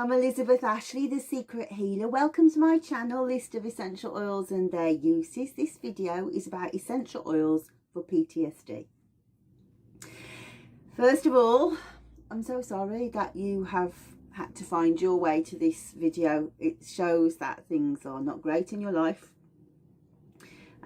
I'm Elizabeth Ashley, the Secret Healer. Welcome to my channel, list of essential oils and their uses. This video is about essential oils for PTSD. First of all, I'm so sorry that you have had to find your way to this video. It shows that things are not great in your life.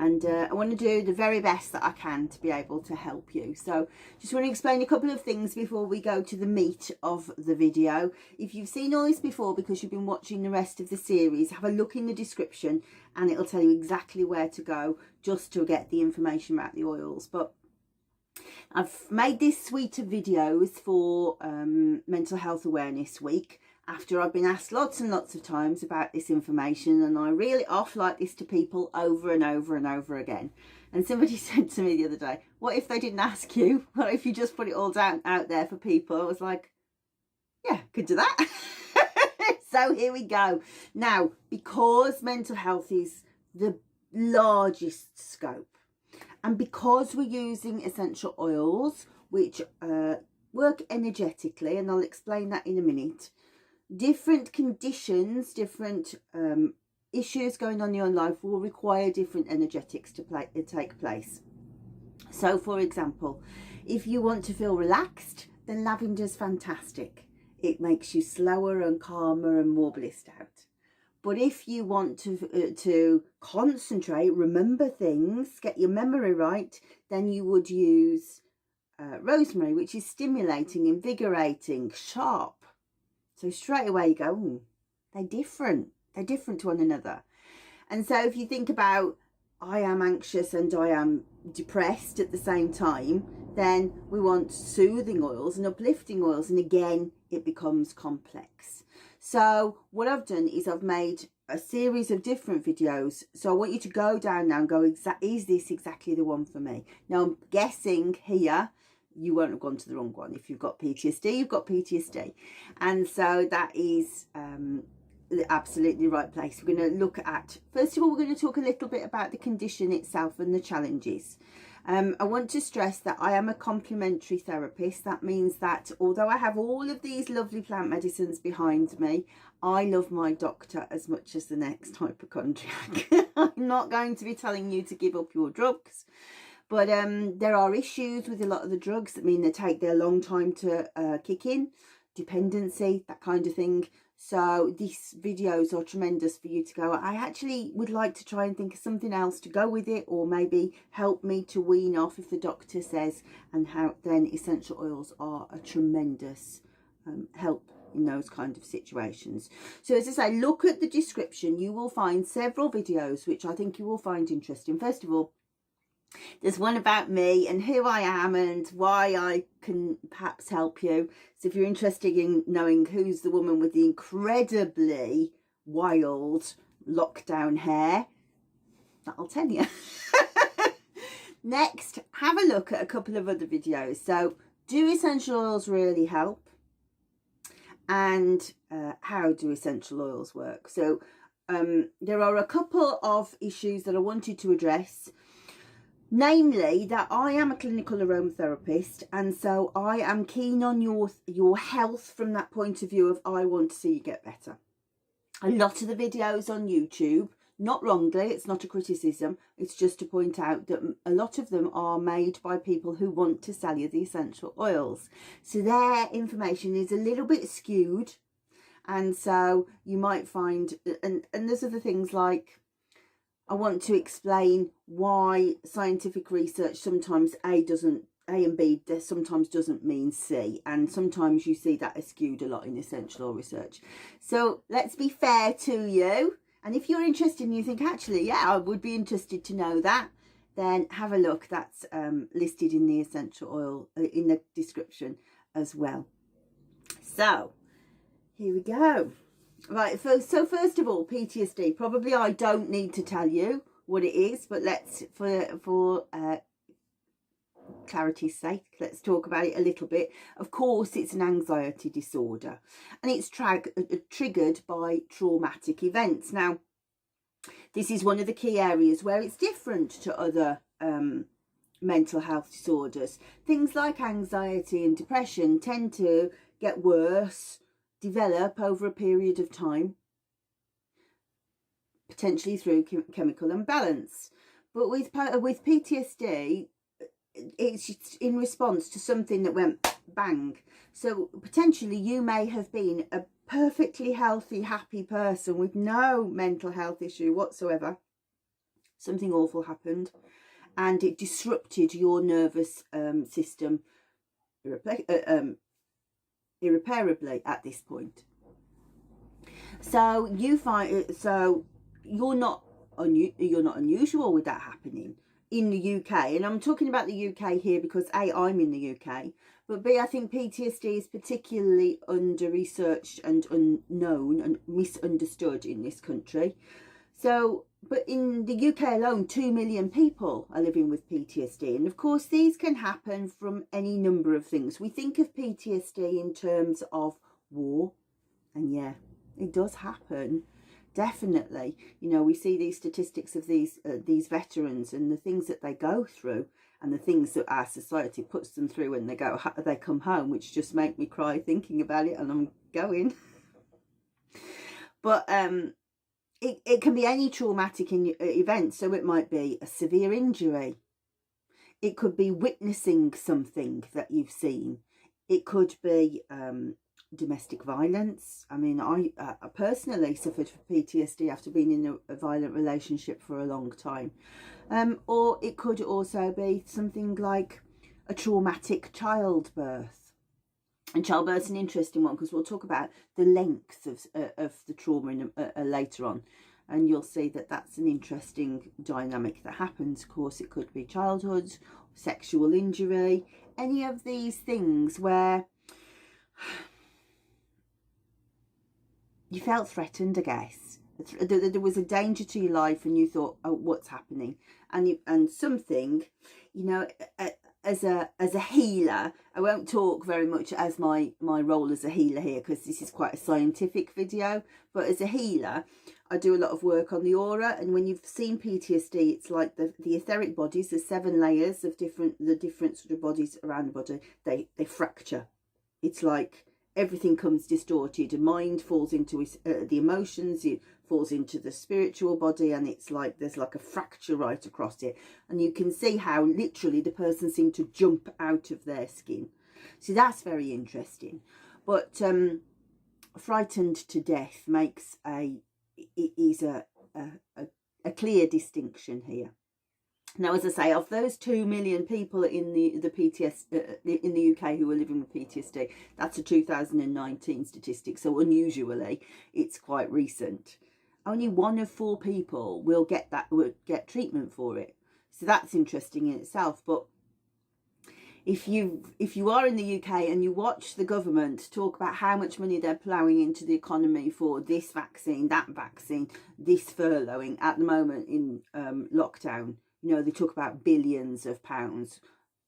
And I want to do the very best that I can to be able to help you. So just want to explain a couple of things before we go to the meat of the video. If you've seen all this before because you've been watching the rest of the series, have a look in the description and it'll tell you exactly where to go just to get the information about the oils. But I've made this suite of videos for Mental Health Awareness Week, after I've been asked lots and lots of times about this information, and I reel it off like this to people over and over and over again. And somebody said to me the other day, what if they didn't ask you? What if you just put it all down out there for people? I was like, yeah, could do that. So here we go. Now, because mental health is the largest scope, and because we're using essential oils which work energetically, and I'll explain that in a minute, different conditions, different issues going on in your life will require different energetics to take place. So for example, if you want to feel relaxed, then lavender's fantastic. It makes you slower and calmer and more blissed out. But if you want to concentrate, remember things, get your memory right, then you would use rosemary, which is stimulating, invigorating, sharp. So straight away you go, ooh, they're different to one another. And so if you think about, I am anxious and I am depressed at the same time, then we want soothing oils and uplifting oils, and again it becomes complex. So what I've done is I've made a series of different videos. So I want you to go down now and go, is this exactly the one for me? Now I'm guessing here you won't have gone to the wrong one. If you've got PTSD, you've got PTSD. And so that is absolutely the right place. We're going to look at, first of all, we're going to talk a little bit about the condition itself and the challenges. I want to stress that I am a complementary therapist. That means that although I have all of these lovely plant medicines behind me, I love my doctor as much as the next hypochondriac. I'm not going to be telling you to give up your drugs. But there are issues with a lot of the drugs that mean they take their long time to kick in, dependency, that kind of thing. So these videos are tremendous for you to go, I actually would like to try and think of something else to go with it, or maybe help me to wean off if the doctor says, and how then essential oils are a tremendous help in those kind of situations. So as I say, look at the description. You will find several videos which I think you will find interesting. First of all, there's one about me and who I am and why I can perhaps help you. So if you're interested in knowing who's the woman with the incredibly wild lockdown hair, that'll tell you. Next, have a look at a couple of other videos. So do essential oils really help? And how do essential oils work? So there are a couple of issues that I wanted to address. Namely, that I am a clinical aromatherapist, and so I am keen on your health from that point of view of I want to see you get better. A lot of the videos on YouTube, not wrongly, it's not a criticism, it's just to point out that a lot of them are made by people who want to sell you the essential oils. So their information is a little bit skewed, and so you might find, and there's other things like, I want to explain why scientific research sometimes A and B sometimes doesn't mean C, and sometimes you see that skewed a lot in essential oil research. So let's be fair to you, and if you're interested and you think actually yeah I would be interested to know that, then have a look. That's listed in the essential oil in the description as well. So here we go. Right, so first of all, PTSD. Probably I don't need to tell you what it is, but let's, for clarity's sake, let's talk about it a little bit. Of course, it's an anxiety disorder, and it's triggered by traumatic events. Now, this is one of the key areas where it's different to other mental health disorders. Things like anxiety and depression tend to get worse develop over a period of time, potentially through chemical imbalance. But with PTSD, it's in response to something that went bang. So potentially you may have been a perfectly healthy, happy person with no mental health issue whatsoever. Something awful happened and it disrupted your nervous system irreparably at this point. So you find, so you're not unusual with that happening in the UK. And I'm talking about the UK here because A, I'm in the UK, but B, I think PTSD is particularly under-researched and unknown and misunderstood in this country. So, but in the UK alone, 2 million people are living with PTSD. And of course, these can happen from any number of things. We think of PTSD in terms of war, and yeah, it does happen. Definitely. You know, we see these statistics of these veterans and the things that they go through and the things that our society puts them through when they come home, which just make me cry thinking about it, and I'm going. But it can be any traumatic event. So it might be a severe injury. It could be witnessing something that you've seen. It could be domestic violence. I mean, I personally suffered from PTSD after being in a violent relationship for a long time. Or it could also be something like a traumatic childbirth. And childbirth's an interesting one because we'll talk about the length of the trauma later on. And you'll see that that's an interesting dynamic that happens. Of course, it could be childhood, sexual injury, any of these things where you felt threatened, I guess. There was a danger to your life and you thought, oh, what's happening? And something, you know, as a healer, I won't talk very much as my role as a healer here because this is quite a scientific video, but as a healer, I do a lot of work on the aura. And when you've seen PTSD, it's like the etheric bodies, there's 7 layers of the different sort of bodies around the body, they fracture. It's like everything comes distorted. The mind falls into the emotions, it falls into the spiritual body, and it's like there's like a fracture right across it. And you can see how literally the person seemed to jump out of their skin. So that's very interesting. But frightened to death is a clear distinction here. Now, as I say, of those 2 million people in the in the UK who are living with PTSD, that's a 2019 statistic. So unusually, it's quite recent. Only 1 of 4 people will get treatment for it. So that's interesting in itself. But if you are in the UK and you watch the government talk about how much money they're ploughing into the economy for this vaccine, that vaccine, this furloughing at the moment in lockdown. You know, they talk about billions of pounds,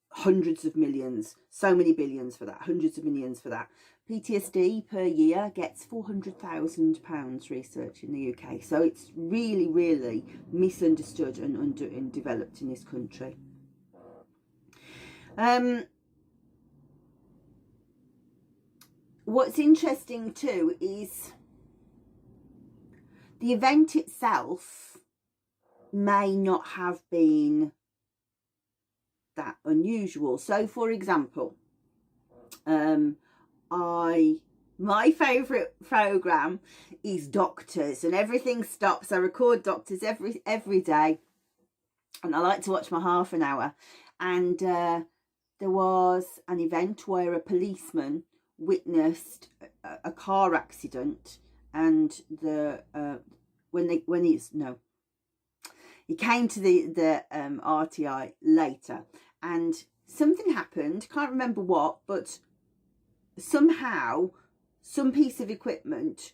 hundreds of millions, so many billions for that, hundreds of millions for that. PTSD per year gets £400,000 research in the UK. So it's really, really misunderstood and underdeveloped in this country. What's interesting too is the event itself may not have been that unusual. So for example, my favourite programme is Doctors, and everything stops. I record Doctors every day, and I like to watch my half an hour. And there was an event where a policeman witnessed a car accident, and he came to the RTI later, and something happened, can't remember what, but somehow some piece of equipment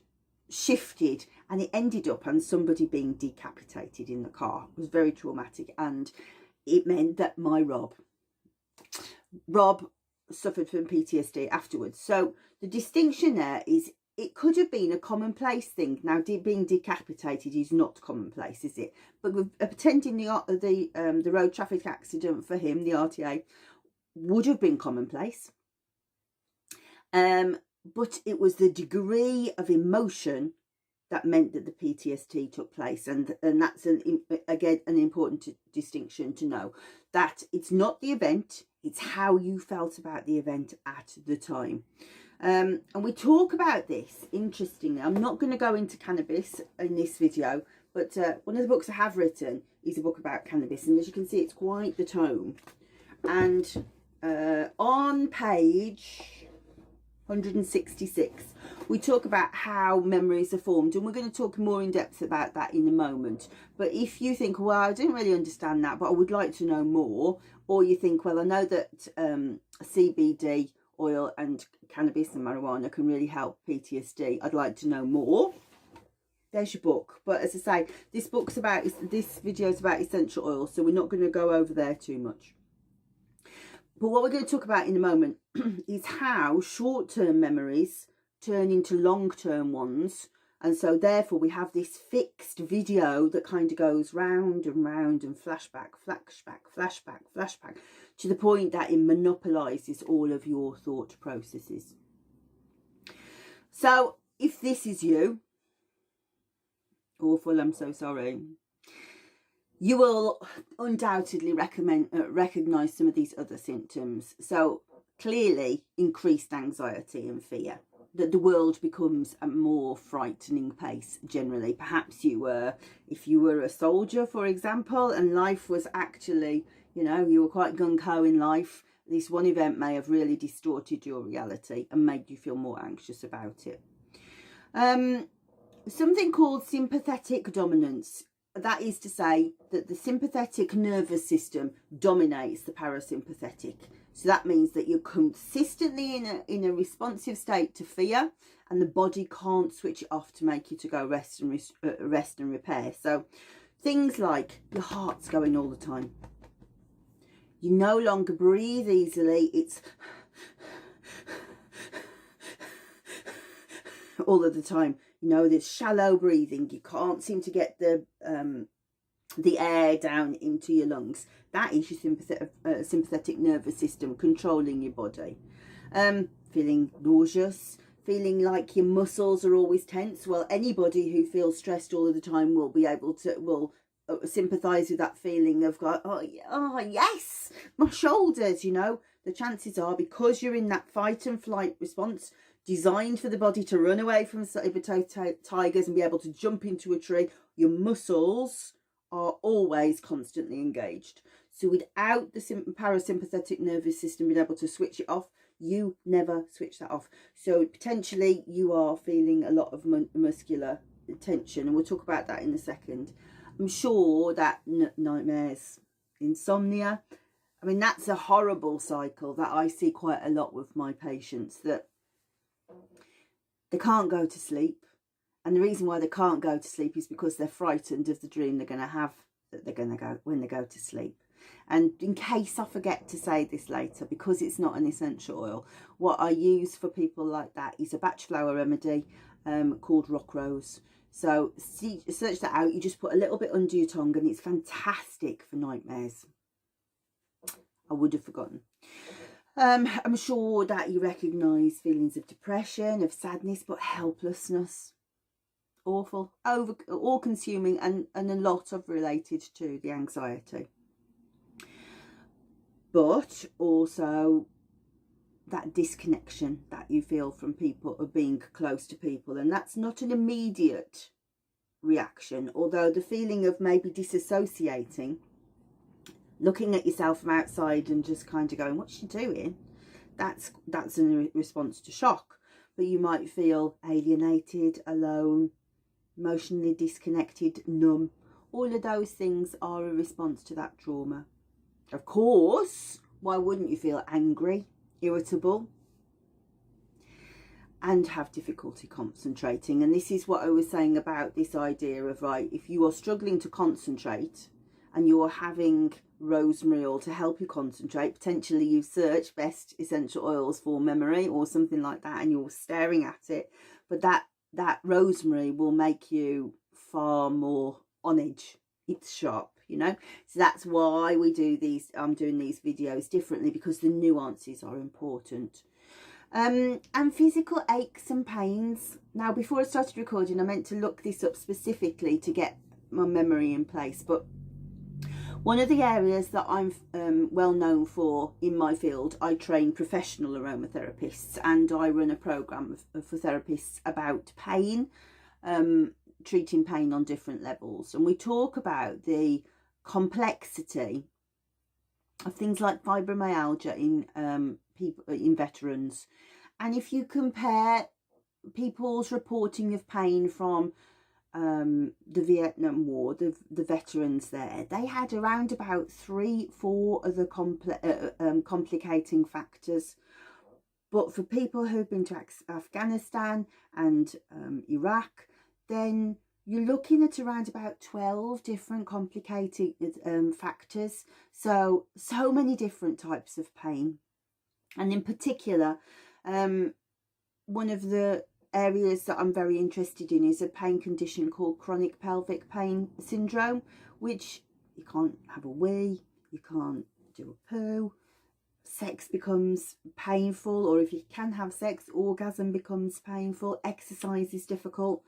shifted and it ended up on somebody being decapitated in the car. It was very traumatic, and it meant that my Rob suffered from PTSD afterwards. So the distinction there is it could have been a commonplace thing. Now, being decapitated is not commonplace, is it? But attending the road traffic accident for him, the RTA, would have been commonplace. but it was the degree of emotion that meant that the PTSD took place. And that's, again, an important distinction to know, that it's not the event, it's how you felt about the event at the time. And we talk about this, interestingly. I'm not going to go into cannabis in this video, but one of the books I have written is a book about cannabis. And as you can see, it's quite the tome. And on page 166, we talk about how memories are formed, and we're going to talk more in depth about that in a moment. But if you think, well, I didn't really understand that, but I would like to know more, or you think, well, I know that CBD oil and cannabis and marijuana can really help PTSD, I'd like to know more, there's your book. But as I say, this video is about essential oils, so we're not going to go over there too much. But what we're going to talk about in a moment is how short-term memories turn into long-term ones. And so therefore we have this fixed video that kind of goes round and round and flashback, flashback, flashback, flashback, to the point that it monopolises all of your thought processes. So if this is you, awful, I'm so sorry, you will undoubtedly recognise some of these other symptoms. So clearly increased anxiety and fear, that the world becomes a more frightening place generally. Perhaps if you were a soldier, for example, and life was actually, you were quite gung-ho in life, this one event may have really distorted your reality and made you feel more anxious about it. Something called sympathetic dominance. That is to say that the sympathetic nervous system dominates the parasympathetic. So that means that you're consistently in a responsive state to fear, and the body can't switch it off to make you to go rest and repair. So things like your heart's going all the time. You no longer breathe easily. It's all of the time. There's shallow breathing. You can't seem to get the air down into your lungs. That is your sympathetic nervous system controlling your body. Feeling nauseous, feeling like your muscles are always tense. Well, anybody who feels stressed all of the time will sympathise with that feeling of, oh yes, my shoulders. The chances are, because you're in that fight and flight response, designed for the body to run away from saber-toothed tigers and be able to jump into a tree, your muscles are always constantly engaged. So without the parasympathetic nervous system being able to switch it off, you never switch that off. So potentially you are feeling a lot of muscular tension, and we'll talk about that in a second. I'm sure that nightmares, insomnia, I mean, that's a horrible cycle that I see quite a lot with my patients, that they can't go to sleep. And the reason why they can't go to sleep is because they're frightened of the dream they're going to have that they're going to go when they go to sleep. And in case I forget to say this later, because it's not an essential oil, what I use for people like that is a batch flower remedy called Rock Rose. So search that out. You just put a little bit under your tongue, and it's fantastic for nightmares. I would have forgotten. I'm sure that you recognise feelings of depression, of sadness, but helplessness. Awful, all-consuming, and a lot of related to the anxiety. But also that disconnection that you feel from people, of being close to people, and that's not an immediate reaction, although the feeling of maybe disassociating, looking at yourself from outside and just kind of going, what's she doing? That's a response to shock. But you might feel alienated, alone, emotionally disconnected, numb. All of those things are a response to that trauma. Of course, why wouldn't you feel angry, irritable, and have difficulty concentrating? And this is what I was saying about this idea of, right, if you are struggling to concentrate and you're having rosemary oil to help you concentrate, potentially you've searched best essential oils for memory or something like that, and you're staring at it, but that rosemary will make you far more on edge. It's sharp, so that's why we do these, I'm doing these videos differently, because the nuances are important. And physical aches and pains. Now, before I started recording, I meant to look this up specifically to get my memory in place, but one of the areas that I'm well known for in my field, I train professional aromatherapists, and I run a program for therapists about pain, treating pain on different levels. And we talk about the complexity of things like fibromyalgia in people, in veterans. And if you compare people's reporting of pain from the Vietnam War, the veterans there, they had around about 3-4 other complicating factors. But for people who've been to Afghanistan and Iraq, then you're looking at around about 12 different complicated factors. So many different types of pain. And in particular, one of the areas that I'm very interested in is a pain condition called chronic pelvic pain syndrome, which you can't have a wee, you can't do a poo, sex becomes painful, or if you can have sex, orgasm becomes painful, exercise is difficult,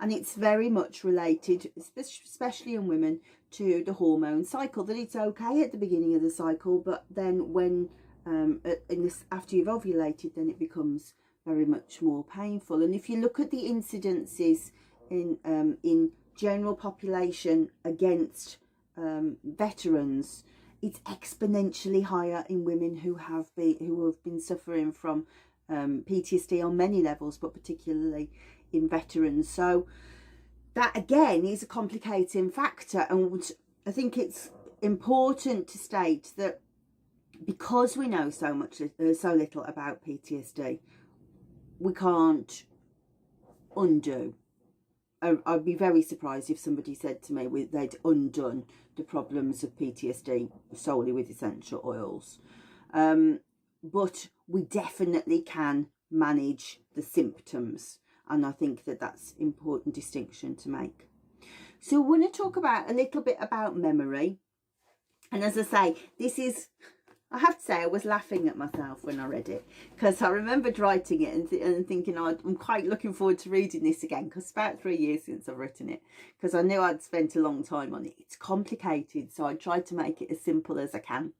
and it's very much related, especially in women, to the hormone cycle, that it's okay at the beginning of the cycle, but then when after you've ovulated, then it becomes very much more painful. And if you look at the incidences in general population against veterans, it's exponentially higher in women who have been suffering from PTSD on many levels, but particularly in veterans. So that again is a complicating factor, and I think it's important to state that because we know so little about PTSD, we can't undo. I'd be very surprised if somebody said to me they'd undone the problems of PTSD solely with essential oils. But we definitely can manage the symptoms. And I think that that's an important distinction to make. So I want to talk about a little bit about memory. And as I say, this is... I have to say, I was laughing at myself when I read it, because I remembered writing it and thinking, oh, I'm quite looking forward to reading this again, because it's about 3 years since I've written it, because I knew I'd spent a long time on it. It's complicated, so I tried to make it as simple as I can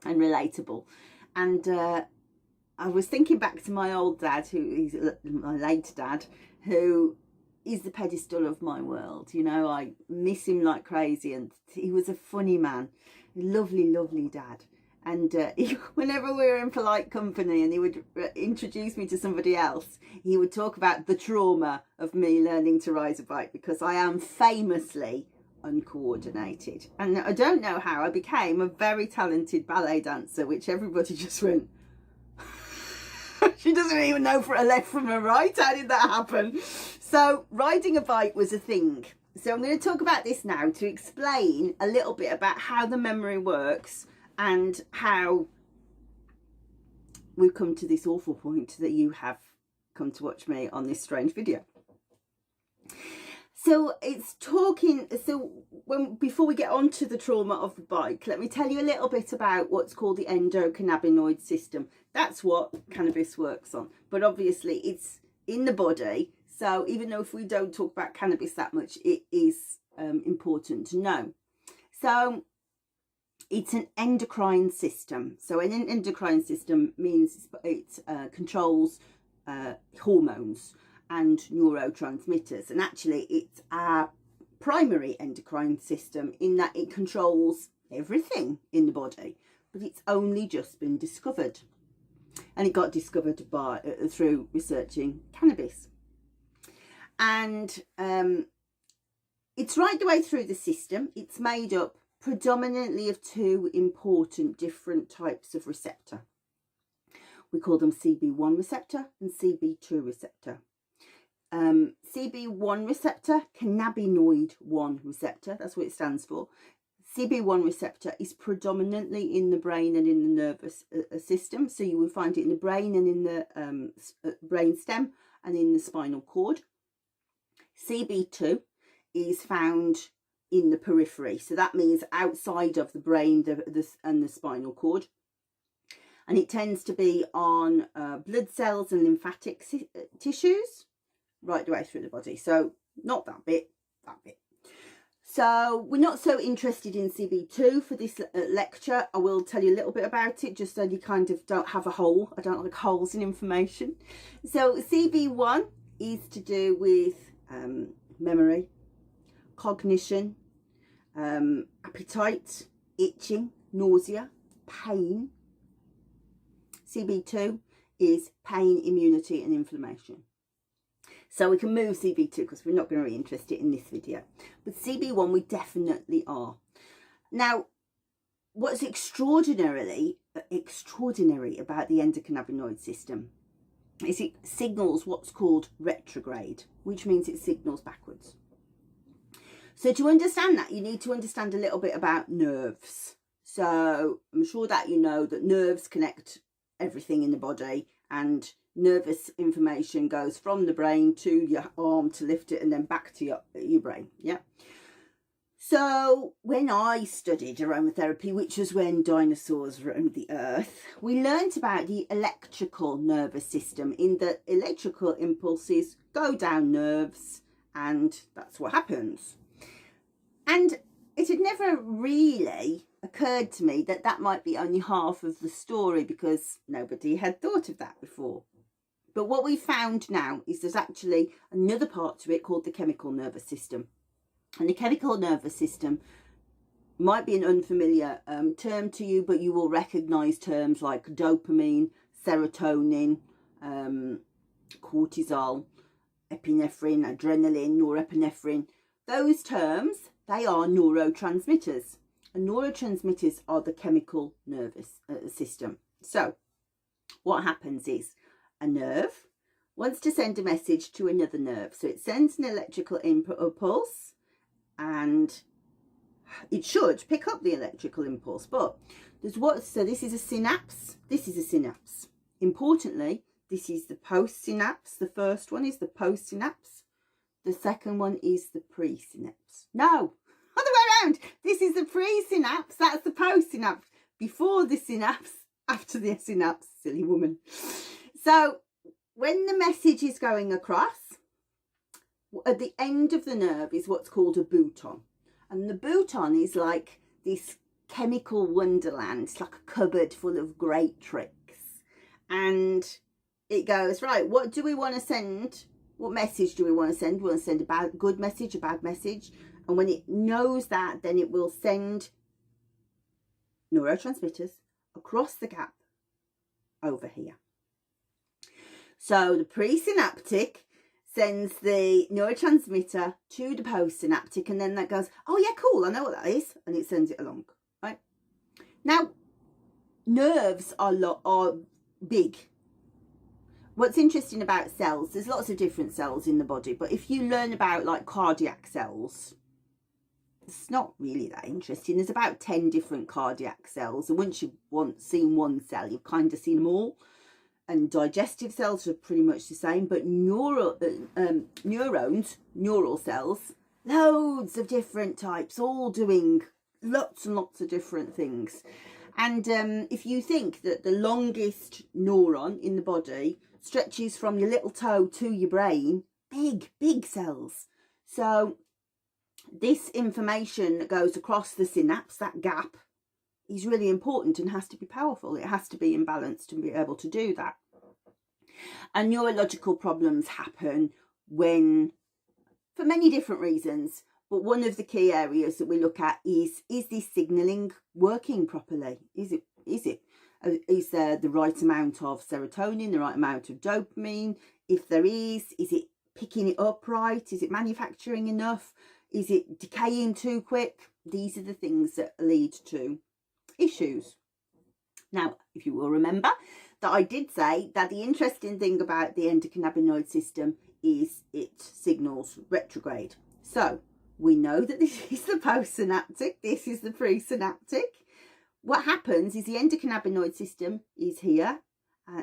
and relatable. And I was thinking back to my old dad, who is my late dad, who is the pedestal of my world. You know, I miss him like crazy, and he was a funny man, a lovely, lovely dad. And whenever we were in polite company and he would introduce me to somebody else, he would talk about the trauma of me learning to ride a bike, because I am famously uncoordinated. And I don't know how I became a very talented ballet dancer, which everybody just went, she doesn't even know for a left from a right. How did that happen? So riding a bike was a thing. So I'm going to talk about this now to explain a little bit about how the memory works, and how we've come to this awful point that you have come to watch me on this strange video. So it's talking, before we get on to the trauma of the bike, let me tell you a little bit about what's called the endocannabinoid system. That's what cannabis works on, but obviously it's in the body. So even though if we don't talk about cannabis that much, it is important to know. So it's an endocrine system. So an endocrine system means it controls hormones and neurotransmitters. And actually, it's our primary endocrine system in that it controls everything in the body. But it's only just been discovered. And it got discovered through researching cannabis. And it's right the way through the system. It's made up predominantly of 2 important different types of receptor. We call them CB1 receptor and CB2 receptor. CB1 receptor, cannabinoid 1 receptor, that's what it stands for. CB1 receptor is predominantly in the brain and in the nervous system. So you will find it in the brain and in the brain stem and in the spinal cord. CB2 is found in the periphery, so that means outside of the brain and the spinal cord. and it tends to be on blood cells and lymphatic tissues right the way through the body. So not that bit, that bit. So we're not so interested in CB2 for this lecture. I will tell you a little bit about it, just so you kind of don't have a hole. I don't like holes in information. So CB1 is to do with memory, cognition, appetite, itching, nausea, pain. CB2 is pain, immunity and inflammation. So we can move CB2 because we're not going to be interested in this video. But CB1 we definitely are. Now, what's extraordinary about the endocannabinoid system is it signals what's called retrograde, which means it signals backwards. So to understand that, you need to understand a little bit about nerves. So I'm sure that you know that nerves connect everything in the body, and nervous information goes from the brain to your arm to lift it and then back to your brain. Yeah. So when I studied aromatherapy, which was when dinosaurs roamed the earth, we learnt about the electrical nervous system, in that electrical impulses go down nerves, and that's what happens. And it had never really occurred to me that that might be only half of the story, because nobody had thought of that before. But what we found now is there's actually another part to it called the chemical nervous system. And the chemical nervous system might be an unfamiliar term to you, but you will recognise terms like dopamine, serotonin, cortisol, epinephrine, adrenaline, norepinephrine. Those terms, they are neurotransmitters. And neurotransmitters are the chemical nervous system. So what happens is a nerve wants to send a message to another nerve. So it sends an electrical impulse, and it should pick up the electrical impulse. But so this is a synapse. This is a synapse. Importantly, this is the postsynapse. The first one is the postsynapse. The second one is the presynapse. No, other way around. This is the presynapse. That's the postsynapse. Before the synapse, after the synapse. Silly woman. So when the message is going across, at the end of the nerve is what's called a bouton. And the bouton is like this chemical wonderland. It's like a cupboard full of great tricks. And it goes, right, what do we want to send? What message do we want to send? We want to send a good message, a bad message. And when it knows that, then it will send neurotransmitters across the gap over here. So the presynaptic sends the neurotransmitter to the postsynaptic, and then that goes, oh yeah, cool, I know what that is, and it sends it along. Right? Now, nerves are big. What's interesting about cells, there's lots of different cells in the body, but if you learn about like cardiac cells, it's not really that interesting. There's about 10 different cardiac cells, and once you've seen one cell, you've kind of seen them all. And digestive cells are pretty much the same, but neural cells, loads of different types, all doing lots and lots of different things. And if you think that the longest neuron in the body stretches from your little toe to your brain, big cells. So this information that goes across the synapse, that gap, is really important and has to be powerful. It has to be in balance to be able to do that. And neurological problems happen for many different reasons, but one of the key areas that we look at is this signalling working properly? Is there the right amount of serotonin, the right amount of dopamine? If there is it picking it up right? Is it manufacturing enough? Is it decaying too quick? These are the things that lead to issues. Now, if you will remember that I did say that the interesting thing about the endocannabinoid system is it signals retrograde. So we know that this is the postsynaptic, this is the presynaptic. What happens is the endocannabinoid system is here,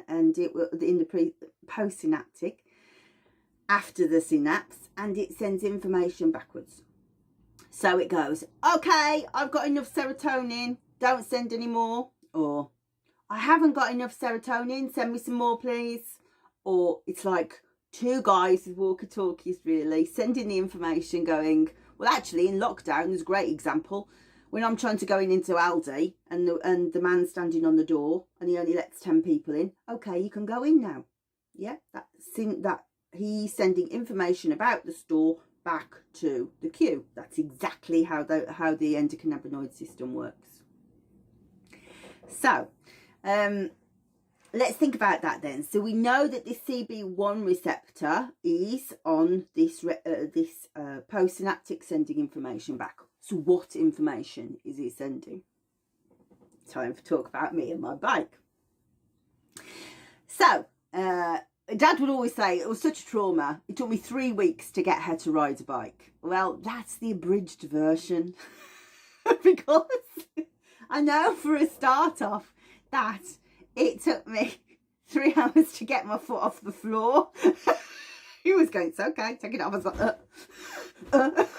and it will in the postsynaptic after the synapse, and it sends information backwards. So it goes, okay, I've got enough serotonin, don't send any more, or I haven't got enough serotonin, send me some more please. Or it's like 2 guys with walkie-talkies really sending the information going, well actually in lockdown there's a great example when I'm trying to go into Aldi and the man's standing on the door and he only lets 10 people in. Okay, you can go in now. Yeah, that he's sending information about the store back to the queue. That's exactly how the endocannabinoid system works. So let's think about that then. So we know that this CB1 receptor is on this postsynaptic sending information back. So what information is it sending? Time for talk about me and my bike. So Dad would always say it was such a trauma. It took me 3 weeks to get her to ride a bike. Well, that's the abridged version. Because I know for a start off that it took me 3 hours to get my foot off the floor. He was going, it's okay, take it off. I was like,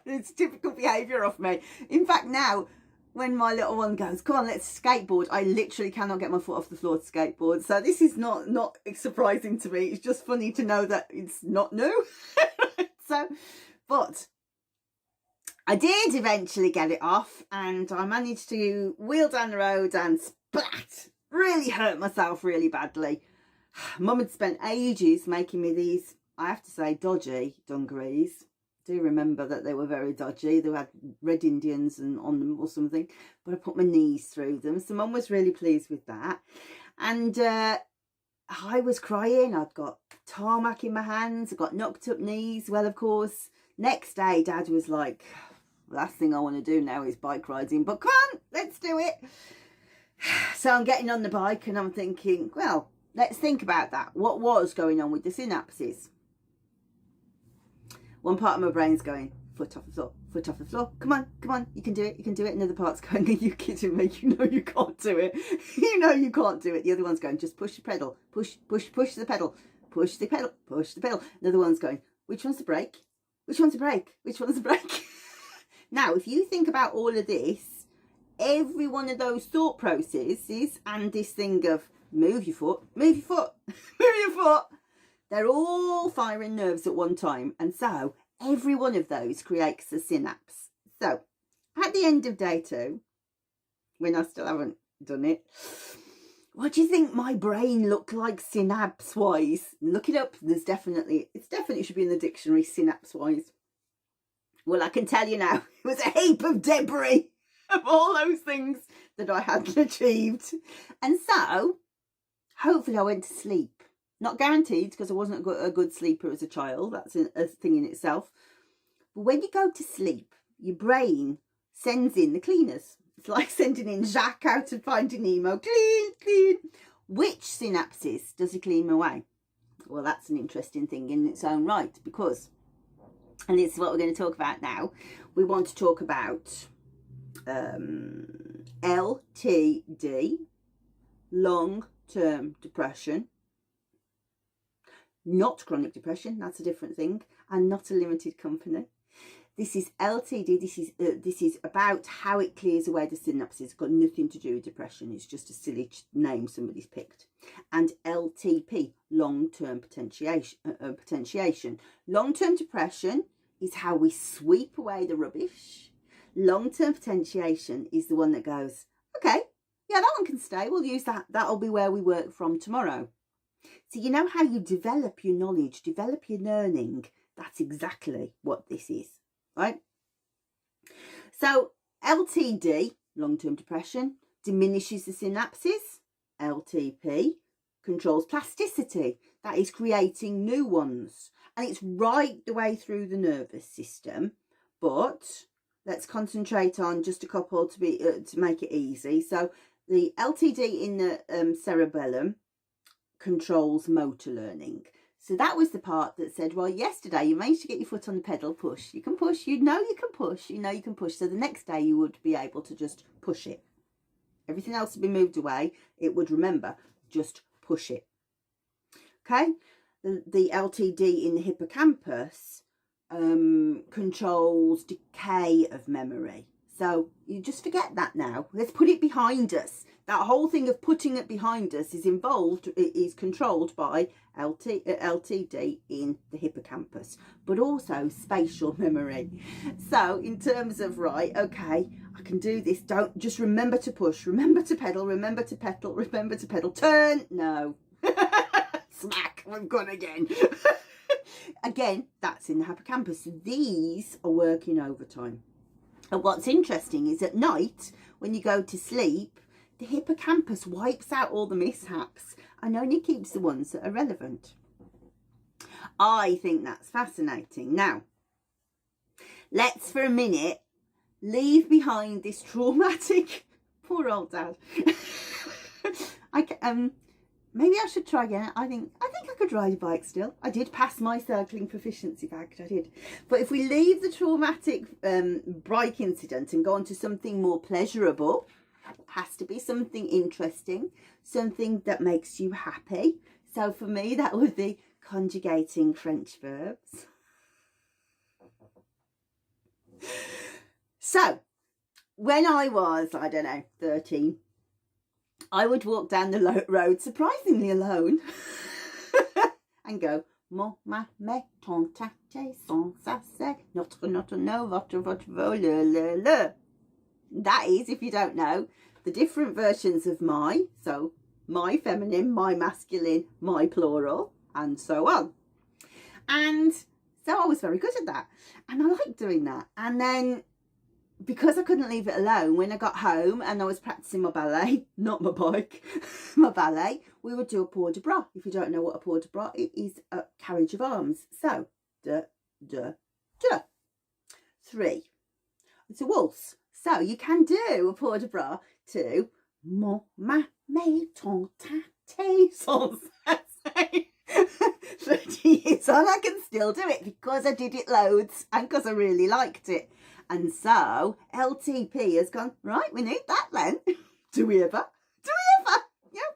It's typical behaviour of me. In fact, now, when my little one goes, come on, let's skateboard, I literally cannot get my foot off the floor to skateboard. So this is not surprising to me. It's just funny to know that it's not new. So, but I did eventually get it off and I managed to wheel down the road and splat. Really hurt myself really badly. Mum had spent ages making me these, I have to say, dodgy dungarees. I do remember that they were very dodgy. They had red Indians on them or something, but I put my knees through them. So Mum was really pleased with that. And I was crying. I'd got tarmac in my hands. I got knocked up knees. Well, of course, next day Dad was like, last thing I want to do now is bike riding, but come on, let's do it. So I'm getting on the bike and I'm thinking, well, let's think about that. What was going on with the synapses? One part of my brain's going, foot off the floor, foot off the floor. Come on, you can do it, you can do it. Another part's going, are you kidding me? You know you can't do it. You know you can't do it. The other one's going, just push the pedal, push the pedal, push the pedal, push the pedal. Another one's going, which one's the brake? Which one's the brake? Which one's the brake? Now, if you think about all of this, every one of those thought processes and this thing of move your foot, move your foot, move your foot, they're all firing nerves at one time. And so every one of those creates a synapse. So at the end of day 2, when I still haven't done it, what do you think my brain looked like synapse wise? Look it up. It's definitely should be in the dictionary, synapse wise. Well, I can tell you now, it was a heap of debris of all those things that I hadn't achieved. And so hopefully I went to sleep. Not guaranteed, because I wasn't a good sleeper as a child. That's a thing in itself. But when you go to sleep, your brain sends in the cleaners. It's like sending in Jacques out of Finding Nemo. Clean, clean. Which synapses does he clean away? Well, that's an interesting thing in its own right, because, and it's what we're going to talk about now, we want to talk about LTD, long-term depression. Not chronic depression, that's a different thing, and not a limited company. This is LTD, this is about how it clears away the synapses. It's got nothing to do with depression, it's just a silly name somebody's picked. And LTP, long-term potentiation. Long-term depression is how we sweep away the rubbish. Long-term potentiation is the one that goes, okay, yeah, that one can stay, we'll use that, that'll be where we work from tomorrow. So you know how you develop your knowledge, develop your learning? That's exactly what this is, right? So LTD, long-term depression, diminishes the synapses. LTP controls plasticity. That is creating new ones. And it's right the way through the nervous system. But let's concentrate on just a couple to make it easy. So the LTD in the cerebellum controls motor learning. So that was the part that said, well, yesterday you managed to get your foot on the pedal, push. You can push, you know you can push, you know you can push. So the next day you would be able to just push it. Everything else would be moved away. It would remember, just push it. Okay? The LTD in the hippocampus controls decay of memory. So you just forget that now. Let's put it behind us. that whole thing of putting it behind us is controlled by LTD in the hippocampus, but also spatial memory. So in terms of, right, okay, I can do this, don't just remember to push, remember to pedal, remember to pedal, remember to pedal, turn, no. Smack, I'm gone again. Again, that's in the hippocampus. So these are working overtime. And what's interesting is at night, when you go to sleep, the hippocampus wipes out all the mishaps and only keeps the ones that are relevant. I think that's fascinating. Now, let's for a minute leave behind this traumatic, poor old dad. Maybe I should try again. I think I could ride a bike still. I did pass my cycling proficiency badge, I did. But if we leave the traumatic bike incident and go on to something more pleasurable, has to be something interesting, something that makes you happy. So for me, that would be conjugating French verbs. So when I was, I don't know, 13, I would walk down the road surprisingly alone and go, mon, ma, me, ton, ta, te, son, sa, se, notre, no, votre, le. That is, if you don't know, the different versions of my, so my feminine, my masculine, my plural, and so on. And so I was very good at that. And I liked doing that. And then, because I couldn't leave it alone, when I got home and I was practicing my ballet, not my bike, my ballet, we would do a port de bras. If you don't know what a port de bras, it is a carriage of arms. So, da, da, da. 3. It's a waltz. So you can do a port de bras to mon, ma, me, ton, ta, te, son, sa, se. 30 years on, I can still do it because I did it loads and because I really liked it. And so LTP has gone, right, we need that then. Do we ever? Yeah,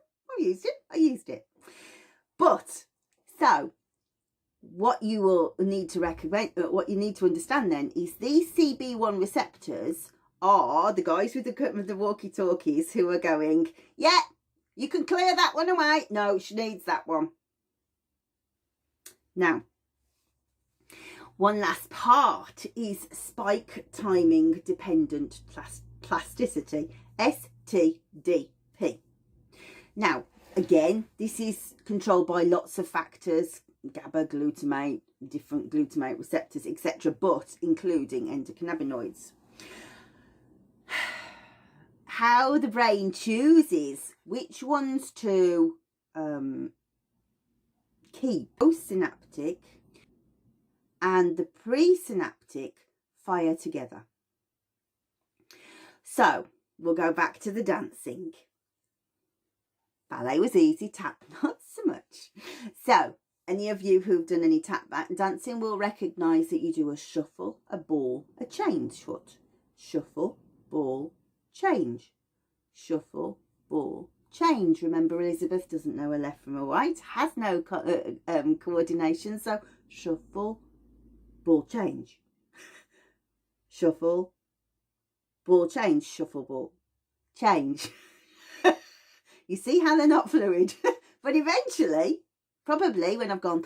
I used it. But, so, what you will need to recommend, what you need to understand then is these CB1 receptors are the guys with the walkie-talkies who are going, yeah, you can clear that one away. No, she needs that one. Now, one last part is spike timing dependent plasticity, STDP. Now, again, this is controlled by lots of factors, GABA, glutamate, different glutamate receptors, etc., but including endocannabinoids. How the brain chooses which ones to keep postsynaptic and the presynaptic fire together. So we'll go back to the dancing. Ballet was easy, tap not so much. So any of you who've done any tap dancing will recognise that you do a shuffle, a ball, a change foot. Shuffle, ball, change. Shuffle, ball, change. Remember, Elizabeth doesn't know her left from her right, has no coordination, so shuffle, ball, change. Shuffle, ball, change, shuffle, ball, change. You see how they're not fluid? But eventually, probably when I've gone,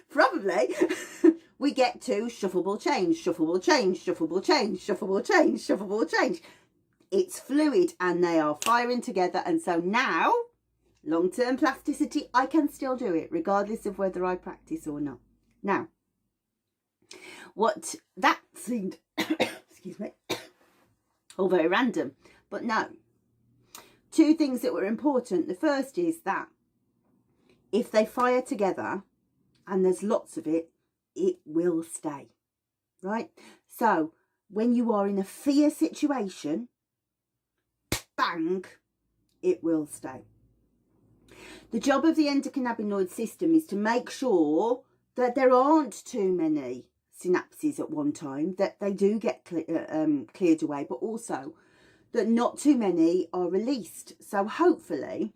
probably we get to shuffle, ball, change, shuffle, ball, change, shuffle, ball, change, shuffle, ball, change, shuffle, ball, change. It's fluid and they are firing together. And so now, long-term plasticity, I can still do it regardless of whether I practice or not. Now, what that seemed, excuse me, all very random, but no. 2 things that were important. The first is that if they fire together and there's lots of it, it will stay, right? So when you are in a fear situation, bang, it will stay. The job of the endocannabinoid system is to make sure that there aren't too many synapses at one time, that they do get cleared away, but also that not too many are released. So hopefully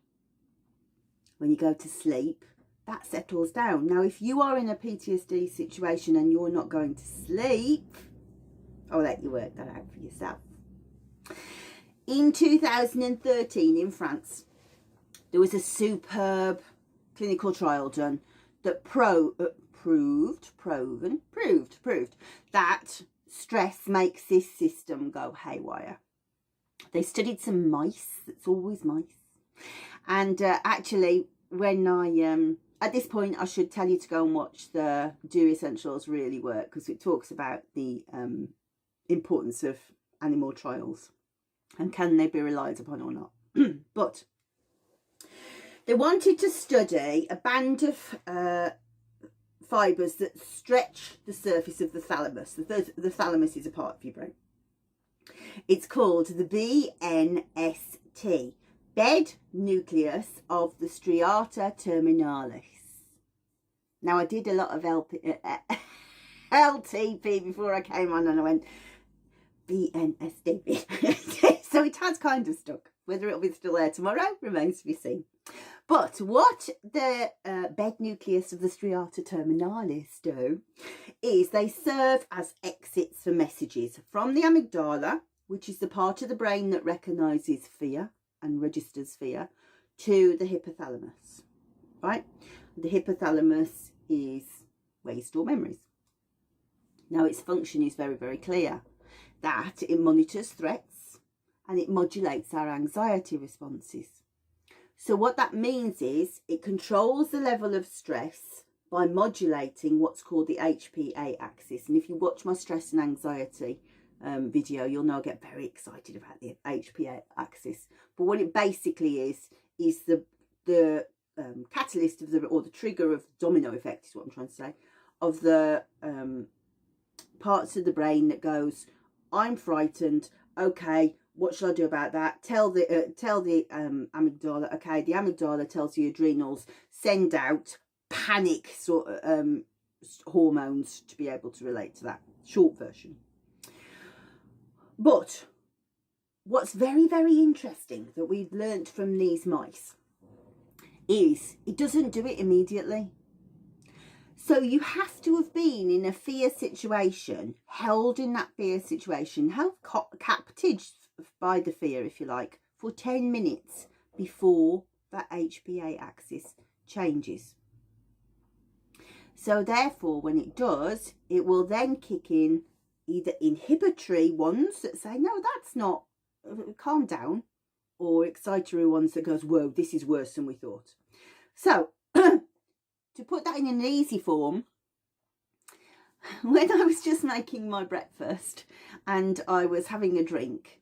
when you go to sleep, that settles down. Now, if you are in a PTSD situation and you're not going to sleep, I'll let you work that out for yourself. In 2013 in France, there was a superb clinical trial done that proved that stress makes this system go haywire. They studied some mice. It's always mice. And actually, when I at this point, I should tell you to go and watch the Do Essentials Really Work, because it talks about the importance of animal trials and can they be relied upon or not. But they wanted to study a band of fibres that stretch the surface of the thalamus. The thalamus is a part of your brain. It's called the BNST, bed nucleus of the striata terminalis. Now, I did a lot of LTP before I came on, and I went BNSD. So it has kind of stuck. Whether it'll be still there tomorrow remains to be seen. But what the bed nucleus of the striata terminalis do is they serve as exits for messages from the amygdala, which is the part of the brain that recognises fear and registers fear, to the hypothalamus, right? The hypothalamus is where you store memories. Now, its function is very, very clear, that it monitors threats and it modulates our anxiety responses. So what that means is it controls the level of stress by modulating what's called the HPA axis. And if you watch my stress and anxiety video, you'll know I get very excited about the HPA axis. But what it basically is the catalyst of or the trigger of domino effect, is what I'm trying to say, of the parts of the brain that goes, I'm frightened, okay, what should I do about that? Tell the amygdala. Okay, the amygdala tells the adrenals, send out panic sort of hormones to be able to relate to that. Short version. But what's very, very interesting that we've learnt from these mice is it doesn't do it immediately. So you have to have been in a fear situation, held in that fear situation, held captive by the fear, if you like, for 10 minutes before that HPA axis changes. So therefore, when it does, it will then kick in either inhibitory ones that say, no, that's not, calm down, or excitatory ones that goes, whoa, this is worse than we thought. So to put that in an easy form, when I was just making my breakfast and I was having a drink,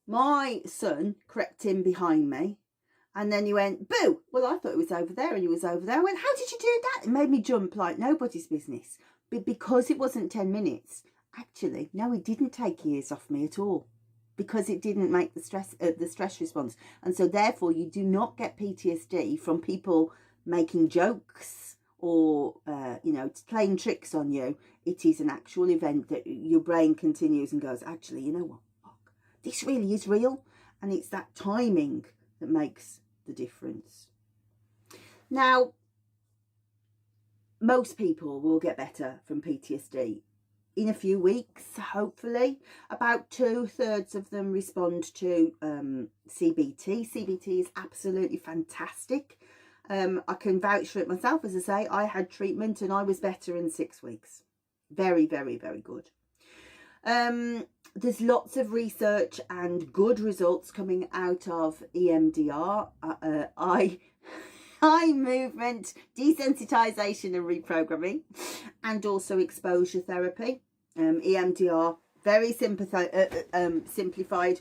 my son crept in behind me and then he went, boo. Well, I thought it was over there and he was over there. I went, how did you do that? It made me jump like nobody's business. But because it wasn't 10 minutes, actually, no, it didn't take years off me at all, because it didn't make the stress response. And so therefore you do not get PTSD from people making jokes or, playing tricks on you. It is an actual event that your brain continues and goes, actually, you know what? Fuck, this really is real. And it's that timing that makes the difference. Now, most people will get better from PTSD in a few weeks, hopefully. About 2/3 of them respond to CBT. CBT is absolutely fantastic. I can vouch for it myself. As I say, I had treatment and I was better in 6 weeks. Very, very, very good. There's lots of research and good results coming out of EMDR, eye movement desensitization and reprogramming, and also exposure therapy. EMDR, very simplified.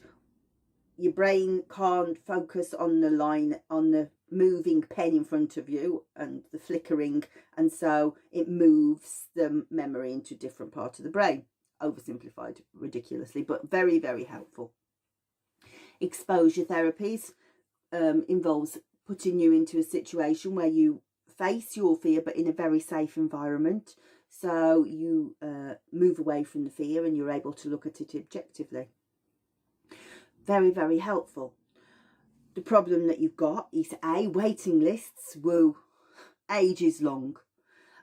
Your brain can't focus on the line, on the moving pen in front of you and the flickering, and so it moves the memory into a different part of the brain. Oversimplified ridiculously, but very, very helpful. Exposure therapies involves putting you into a situation where you face your fear, but in a very safe environment. So you move away from the fear and you're able to look at it objectively. Very, very helpful. The problem that you've got is waiting lists, woo, ages long.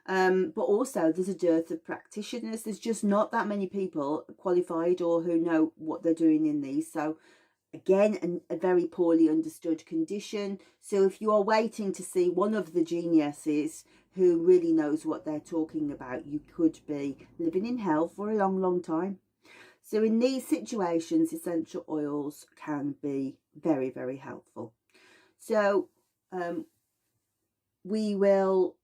But also there's a dearth of practitioners. There's just not that many people qualified or who know what they're doing in these. So again, a very poorly understood condition. So if you are waiting to see one of the geniuses who really knows what they're talking about, you could be living in hell for a long, long time. So in these situations, essential oils can be very, very helpful. So we will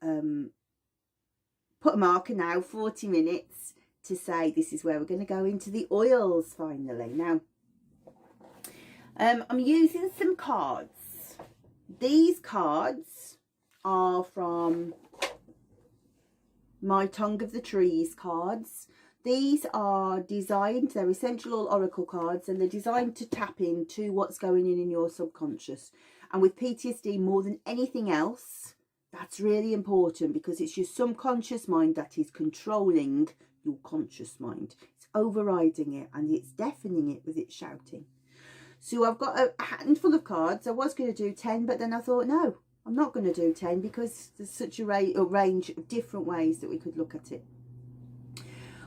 put a marker now, 40 minutes, to say this is where we're going to go into the oils finally. Now, I'm using some cards. These cards are from my Tongue of the Trees cards. These are designed, they're essential oil oracle cards, and they're designed to tap into what's going in your subconscious. And with PTSD, more than anything else, that's really important, because it's your subconscious mind that is controlling your conscious mind. It's overriding it and it's deafening it with its shouting. So I've got a handful of cards. I was going to do 10, but then I thought, no, I'm not going to do 10, because there's such a range of different ways that we could look at it.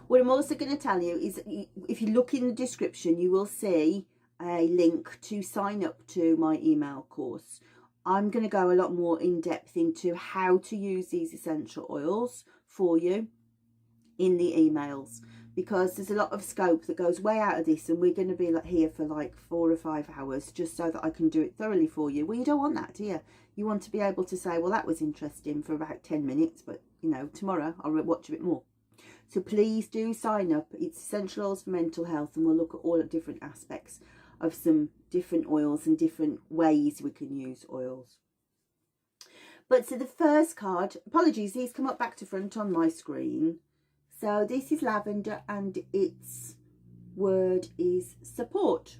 What I'm also going to tell you is, if you look in the description, you will see a link to sign up to my email course. I'm going to go a lot more in depth into how to use these essential oils for you in the emails, because there's a lot of scope that goes way out of this, and we're going to be here for like 4 or 5 hours just so that I can do it thoroughly for you. Well, you don't want that, do you? You want to be able to say, well, that was interesting for about 10 minutes, but you know, tomorrow I'll watch a bit more. So please do sign up. It's Essential Oils for Mental Health, and we'll look at all the different aspects of some different oils and different ways we can use oils. But so the first card, apologies, these come up back to front on my screen. So this is lavender, and its word is support.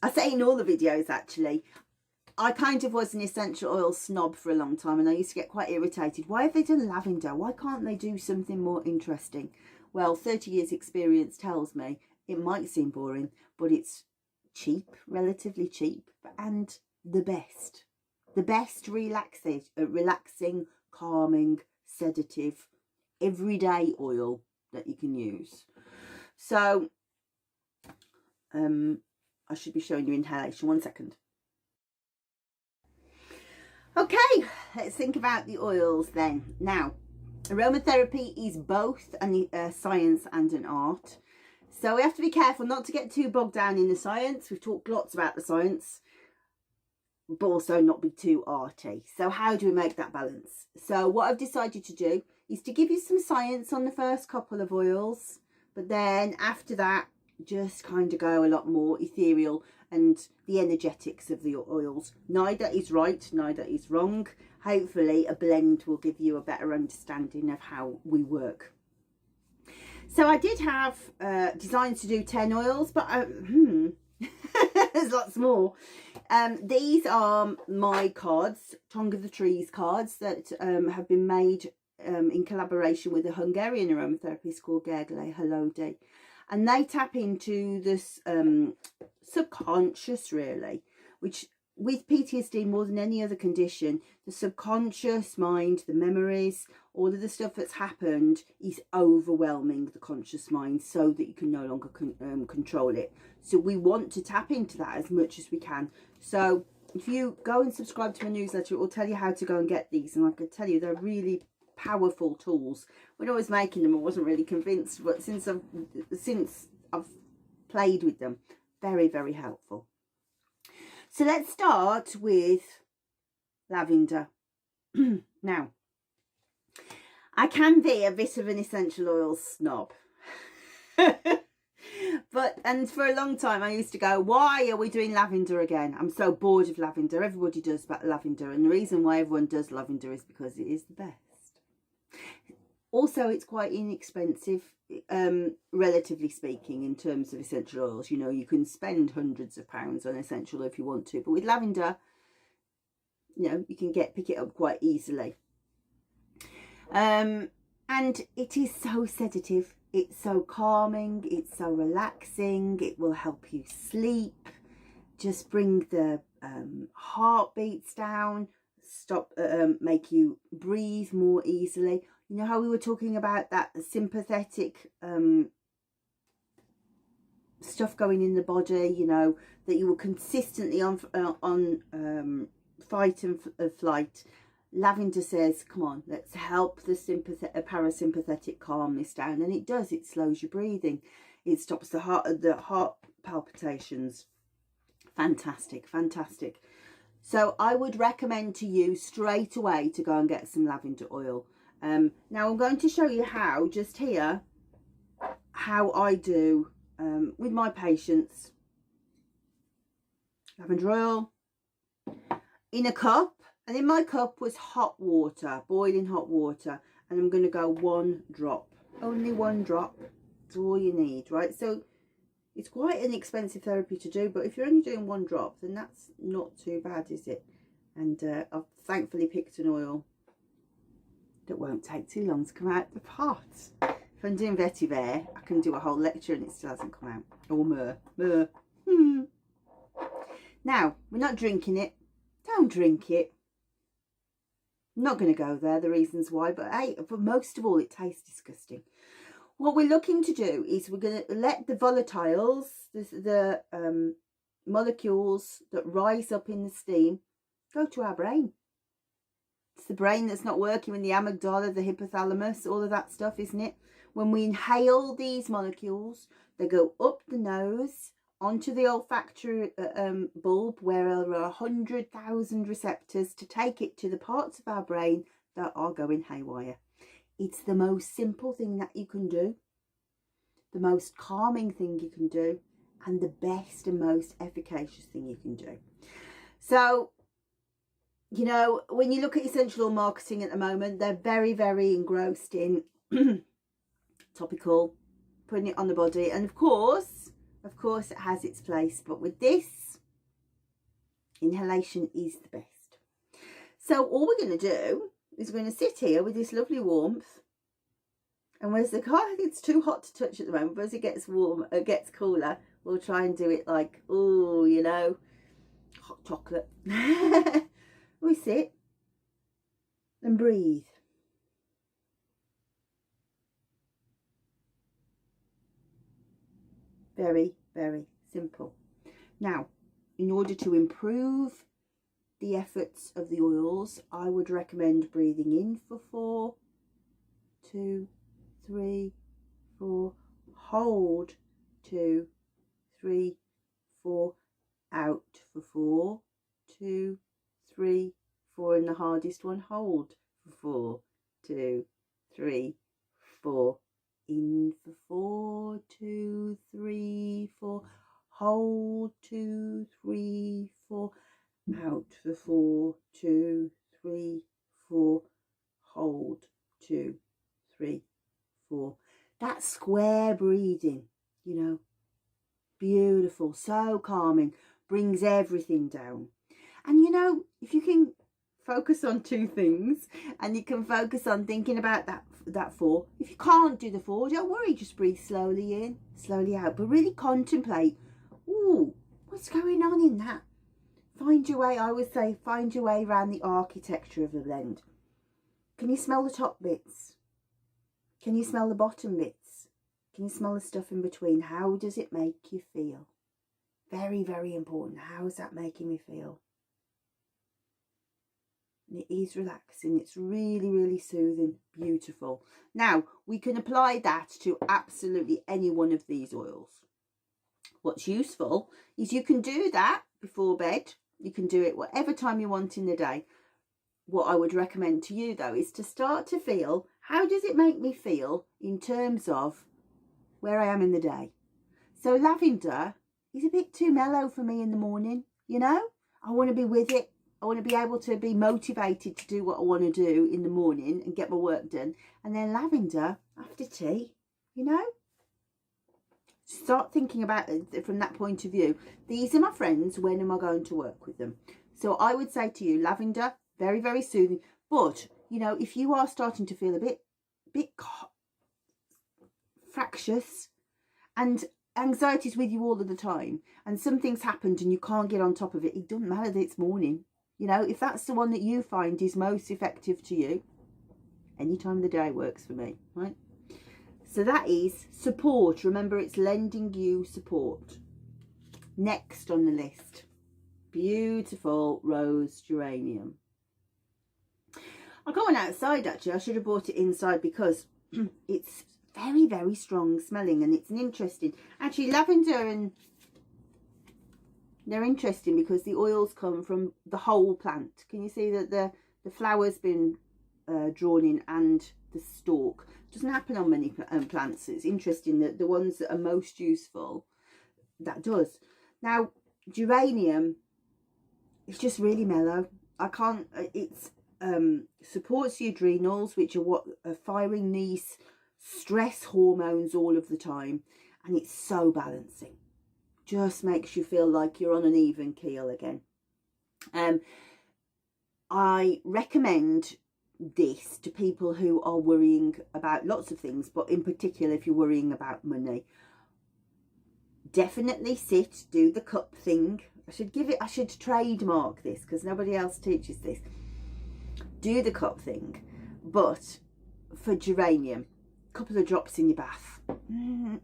I say in all the videos, actually, I kind of was an essential oil snob for a long time, and I used to get quite irritated. Why have they done lavender? Why can't they do something more interesting? Well, 30 years experience tells me it might seem boring, but it's cheap, relatively cheap, and the best. The best relaxing, calming, sedative, everyday oil that you can use. So, I should be showing you inhalation. 1 second. Okay, let's think about the oils then. Now, aromatherapy is both a science and an art. So we have to be careful not to get too bogged down in the science. We've talked lots about the science, but also not be too arty. So how do we make that balance? So what I've decided to do is to give you some science on the first couple of oils, but then after that, just kind of go a lot more ethereal and the energetics of the oils. Neither is right, neither is wrong. Hopefully a blend will give you a better understanding of how we work. So I did have designs to do 10 oils, but there's lots more. These are my cards, Tongue of the Trees cards, that have been made in collaboration with a Hungarian aromatherapist called Gergely Halodi. And they tap into this subconscious, really, which with PTSD more than any other condition, the subconscious mind, the memories, all of the stuff that's happened is overwhelming the conscious mind so that you can no longer control it. So we want to tap into that as much as we can. So if you go and subscribe to my newsletter, it will tell you how to go and get these. And I can tell you, they're really powerful tools. When I was making them, I wasn't really convinced, but since I've played with them, very, very helpful. So let's start with lavender. Now, I can be a bit of an essential oil snob. And for a long time I used to go, why are we doing lavender again? I'm so bored of lavender. Everybody does lavender, and the reason why everyone does lavender is because it is the best. Also, it's quite inexpensive, relatively speaking, in terms of essential oils. You know, you can spend hundreds of pounds on essential if you want to, but with lavender, you know, you can pick it up quite easily. And it is so sedative. It's so calming. It's so relaxing. It will help you sleep. Just bring the heartbeats down. make you breathe more easily. You know how we were talking about that sympathetic stuff going in the body, you know, that you were consistently on fight and flight. Lavender says, come on, let's help the parasympathetic calm this down. And it does. It slows your breathing. It stops the heart palpitations. Fantastic, fantastic. So I would recommend to you straight away to go and get some lavender oil. Now I'm going to show you how, just here, how I do with my patients. Lavender oil in a cup. And in my cup was hot water, boiling hot water. And I'm going to go 1 drop. Only 1 drop. That's all you need, right? So it's quite an expensive therapy to do. But if you're only doing 1 drop, then that's not too bad, is it? And I've thankfully picked an oil that won't take too long to come out the pot. If I'm doing vetiver, I can do a whole lecture and it still hasn't come out. Or myrrh. Now, we're not drinking it. Don't drink it. I'm not going to go there, the reasons why, but hey, but most of all, it tastes disgusting. What we're looking to do is we're going to let the volatiles, the molecules that rise up in the steam, go to our brain. It's the brain that's not working, when the amygdala, the hypothalamus, all of that stuff, isn't it? When we inhale these molecules, they go up the nose, onto the olfactory bulb, where there are 100,000 receptors to take it to the parts of our brain that are going haywire. It's the most simple thing that you can do, the most calming thing you can do, and the best and most efficacious thing you can do. So, you know, when you look at essential oil marketing at the moment, they're very, very engrossed in topical, putting it on the body. And of course, it has its place, but with this, inhalation is the best. So all we're going to do is we're going to sit here with this lovely warmth. And whereas the car, it's too hot to touch at the moment, but as it gets warmer, it gets cooler, we'll try and do it like, oh, you know, hot chocolate. We sit and breathe. Very, very simple. Now, in order to improve the efforts of the oils, I would recommend breathing in for 4, 2, 3, 4, hold 2, 3, 4, out for 4, 2, 3, 4, and the hardest one, hold for 4, 2, 3, 4. In for 4, 2, 3, 4. Hold 2, 3, 4. Out for 4, 2, 3, 4. Hold 2, 3, 4. That square breathing, you know, beautiful, so calming, brings everything down. And you know, if you can focus on 2 things, and you can focus on thinking about that 4. If you can't do the 4, don't worry, just breathe slowly in, slowly out, but really contemplate, ooh, what's going on in that? Find your way. I always say, find your way around the architecture of the blend. Can you smell the top bits? Can you smell the bottom bits? Can you smell the stuff in between? How does it make you feel? Very, very important. How is that making me feel? And it is relaxing. It's really, really soothing. Beautiful. Now, we can apply that to absolutely any one of these oils. What's useful is you can do that before bed. You can do it whatever time you want in the day. What I would recommend to you, though, is to start to feel, how does it make me feel in terms of where I am in the day? So lavender is a bit too mellow for me in the morning, you know? I want to be with it. I want to be able to be motivated to do what I want to do in the morning and get my work done. And then lavender after tea, you know? Start thinking about it from that point of view. These are my friends. When am I going to work with them? So I would say to you, lavender, very, very soothing. But, you know, if you are starting to feel a bit fractious and anxiety's with you all of the time, and something's happened and you can't get on top of it, it doesn't matter that it's morning. You know, if that's the one that you find is most effective to you, any time of the day works for me, right? So that is support. Remember, it's lending you support. Next on the list, beautiful rose geranium. I got one outside actually. I should have bought it inside because it's very, very strong smelling, and it's an interesting, actually lavender, and they're interesting because the oils come from the whole plant. Can you see that the flower's been drawn in and the stalk? Doesn't happen on many plants. It's interesting that the ones that are most useful, that does. Now, geranium is just really mellow. I can't, it's supports the adrenals, which are what are firing these stress hormones all of the time, and it's so balancing. Just makes you feel like you're on an even keel again. I recommend this to people who are worrying about lots of things, but in particular if you're worrying about money. Definitely sit, do the cup thing. I should trademark this because nobody else teaches this. Do the cup thing, but for geranium, a couple of drops in your bath.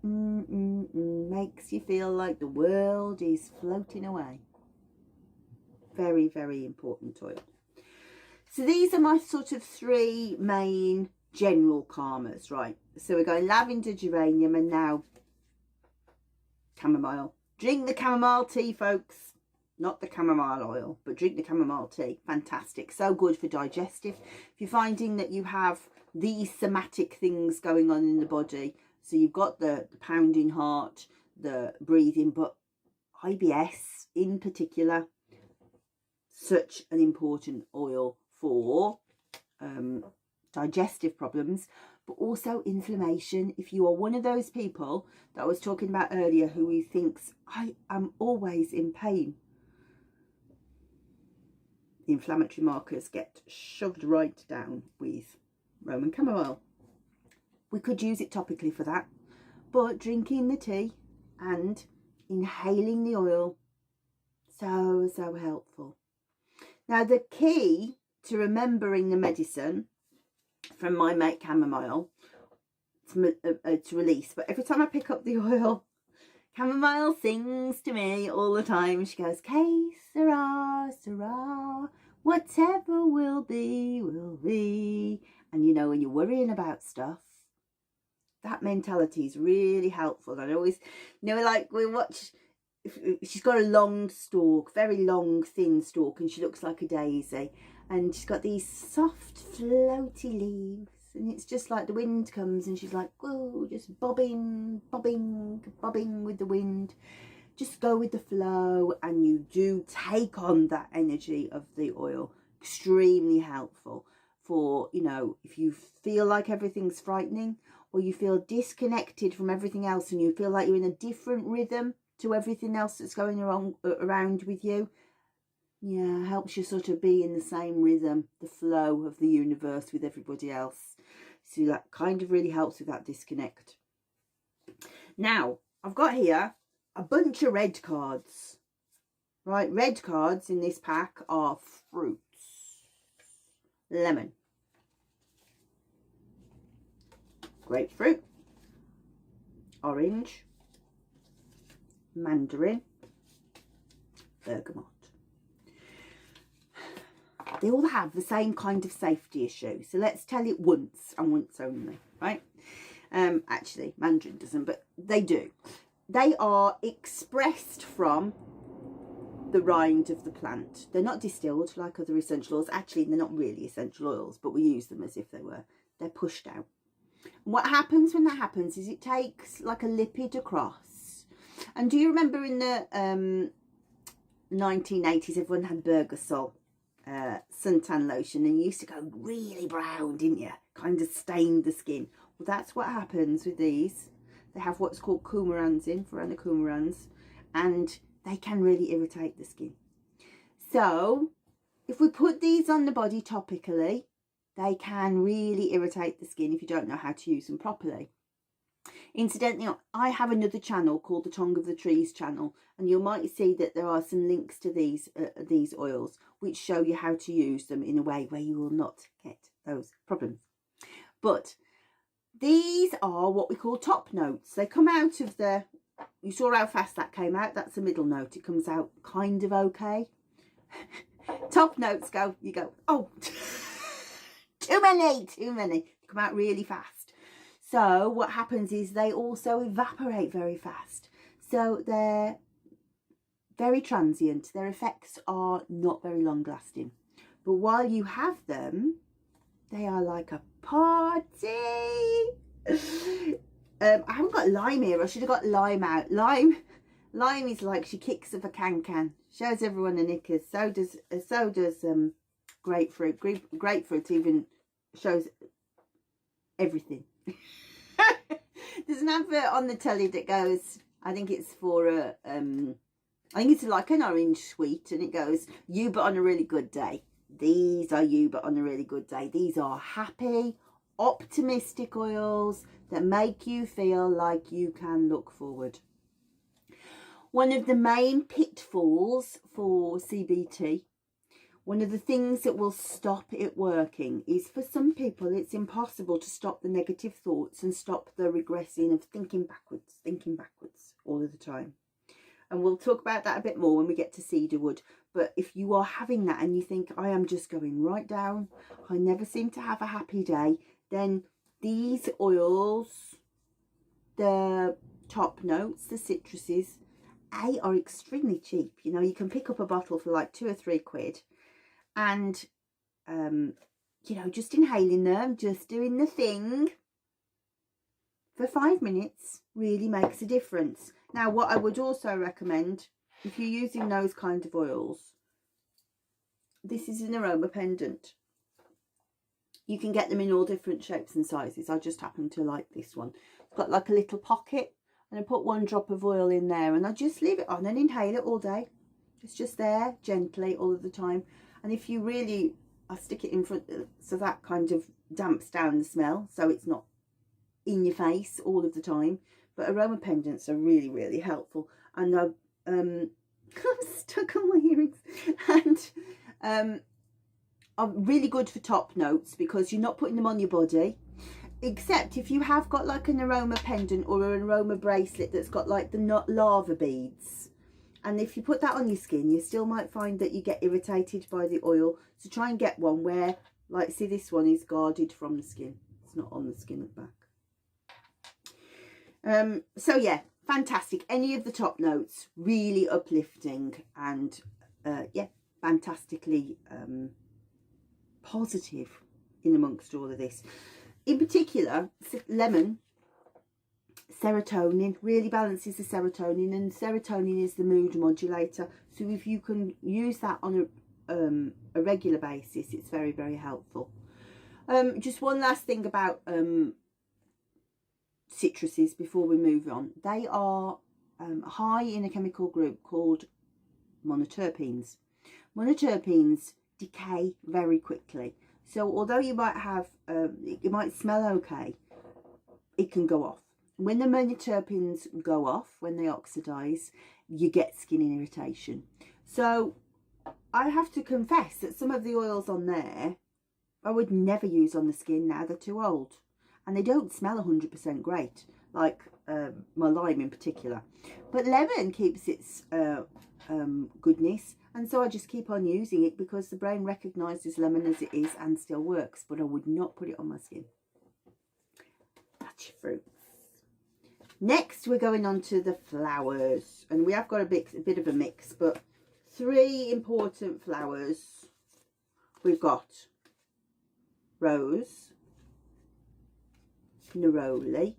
Makes you feel like the world is floating away. Very, very important oil. So these are my sort of 3 main general calmers, right? So we're going lavender, geranium, and now chamomile. Drink the chamomile tea, folks. Not the chamomile oil, but drink the chamomile tea. Fantastic. So good for digestive. If you're finding that you have these somatic things going on in the body, so you've got the pounding heart, the breathing, but IBS in particular, such an important oil for digestive problems, but also inflammation. If you are one of those people that I was talking about earlier who thinks, I am always in pain, the inflammatory markers get shoved right down with Roman chamomile. We could use it topically for that, but drinking the tea and inhaling the oil, so helpful. Now the key to remembering the medicine from my mate chamomile to release, but every time I pick up the oil, chamomile sings to me all the time. She goes, "Que sera, sera, whatever will be, will be." And you know, when you're worrying about stuff, that mentality is really helpful. And I always, you know, like we watch, she's got a long stalk, very long, thin stalk, and she looks like a daisy. And she's got these soft, floaty leaves. And it's just like the wind comes and she's like, whoa, just bobbing, bobbing, bobbing with the wind. Just go with the flow, and you do take on that energy of the oil. Extremely helpful for, you know, if you feel like everything's frightening, or you feel disconnected from everything else and you feel like you're in a different rhythm to everything else that's going around with you. Yeah, helps you sort of be in the same rhythm, the flow of the universe with everybody else. So that kind of really helps with that disconnect. Now, I've got here a bunch of red cards. Right, red cards in this pack are fruits. Lemon. Grapefruit. Orange. Mandarin. Bergamot. They all have the same kind of safety issue. So let's tell it once and once only, right? Actually, mandarin doesn't, but they do. They are expressed from the rind of the plant. They're not distilled like other essential oils. Actually, they're not really essential oils, but we use them as if they were. They're pushed out. And what happens when that happens is it takes like a lipid across. And do you remember in the 1980s, everyone had Bergasol suntan lotion, and you used to go really brown, didn't you? Kind of stained the skin. Well, that's what happens with these. They have what's called coumarans in, Forana coumarans, and they can really irritate the skin. So if we put these on the body topically, they can really irritate the skin if you don't know how to use them properly. Incidentally, I have another channel called the Tongue of the Trees channel, and you might see that there are some links to these oils which show you how to use them in a way where you will not get those problems. But these are what we call top notes. They come out of the, you saw how fast that came out, that's the middle note. It comes out kind of okay. Top notes go, you go, oh, too many. They come out really fast. So what happens is they also evaporate very fast. So they're very transient. Their effects are not very long lasting. But while you have them, they are like a party. I haven't got lime here. I should have got lime out. Lime is like she kicks of a can. Shows everyone the knickers. So does grapefruit. Grapefruit even shows everything. There's an advert on the telly that goes, I think it's for a I think it's like an orange sweet, and it goes, you but on a really good day. These are you but on a really good day. These are happy, optimistic oils that make you feel like you can look forward. One of the main pitfalls for CBT, one of the things that will stop it working is, for some people it's impossible to stop the negative thoughts and stop the regressing of thinking backwards all of the time. And we'll talk about that a bit more when we get to cedarwood. But if you are having that and you think, I am just going right down, I never seem to have a happy day, then these oils, the top notes, the citruses, are extremely cheap. You know, you can pick up a bottle for like £2 or £3. And, you know, just inhaling them, just doing the thing for 5 minutes really makes a difference. Now, what I would also recommend, if you're using those kind of oils, this is an aroma pendant. You can get them in all different shapes and sizes. I just happen to like this one. It's got like a little pocket, and I put 1 drop of oil in there, and I just leave it on and inhale it all day. It's just there gently all of the time. And if you really, I stick it in front, so that kind of damps down the smell, so it's not in your face all of the time. But aroma pendants are really, really helpful. And I'm stuck on my earrings. And are really good for top notes because you're not putting them on your body. Except if you have got like an aroma pendant or an aroma bracelet that's got like the lava beads. And if you put that on your skin, you still might find that you get irritated by the oil. So try and get one where, like, see, this one is guarded from the skin. It's not on the skin at the back. So yeah, fantastic. Any of the top notes, really uplifting and yeah, fantastically positive in amongst all of this. In particular, lemon, serotonin, really balances the serotonin, and serotonin is the mood modulator. So if you can use that on a regular basis, it's very, very helpful. Just one last thing about citruses before we move on. They are high in a chemical group called monoterpenes. Monoterpenes decay very quickly. So although you might have, it might smell okay, it can go off. When the monoterpenes go off, when they oxidize, you get skin irritation. So I have to confess that some of the oils on there, I would never use on the skin now. They're too old. And they don't smell 100% great, like my lime in particular. But lemon keeps its goodness. And so I just keep on using it because the brain recognises lemon as it is and still works. But I would not put it on my skin. That's your fruits. Next, we're going on to the flowers. And we have got a bit of a mix, but 3 important flowers. We've got rose, neroli,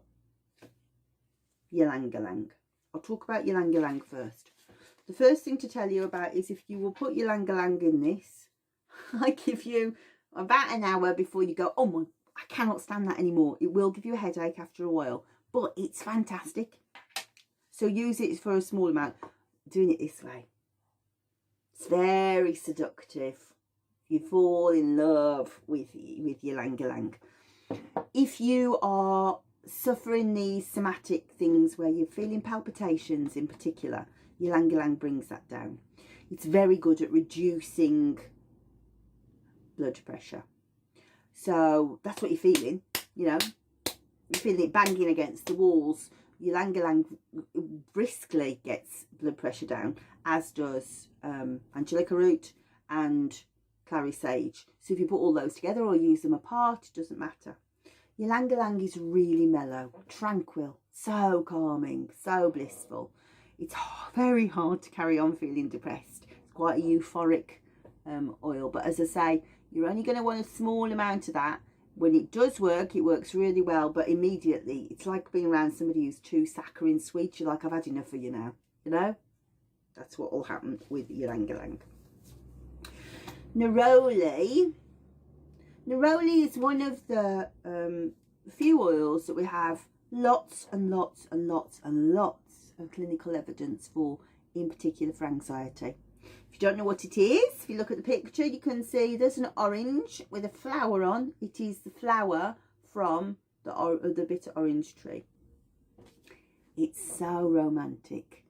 ylang-ylang. I'll talk about ylang-ylang first. The first thing to tell you about is if you will put ylang-ylang in this, I give you about an hour before you go, oh my, I cannot stand that anymore. It will give you a headache after a while, but it's fantastic. So use it for a small amount. Doing it this way. It's very seductive. You fall in love with ylang-ylang. If you are suffering these somatic things where you're feeling palpitations in particular, ylang ylang brings that down. It's very good at reducing blood pressure. So that's what you're feeling, you know. You're feeling it banging against the walls. Ylang ylang briskly gets blood pressure down, as does angelica root and clary sage. So if you put all those together or use them apart, it doesn't matter. Ylang ylang is really mellow, tranquil, so calming, so blissful. It's very hard to carry on feeling depressed. It's quite a euphoric oil, but as I say, you're only going to want a small amount of that. When it does work, it works really well, but immediately it's like being around somebody who's too saccharine sweet. You're like, I've had enough of you now, you know. That's what will happen with ylang ylang. Neroli. Neroli is one of the few oils that we have lots and lots and lots and lots of clinical evidence for, in particular for anxiety. If you don't know what it is, if you look at the picture, you can see there's an orange with a flower on. It is the flower from the bitter orange tree. It's so romantic,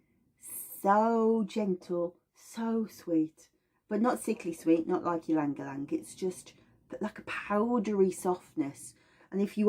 so gentle, so sweet, but not sickly sweet, not like ylang ylang. It's just like a powdery softness. And if you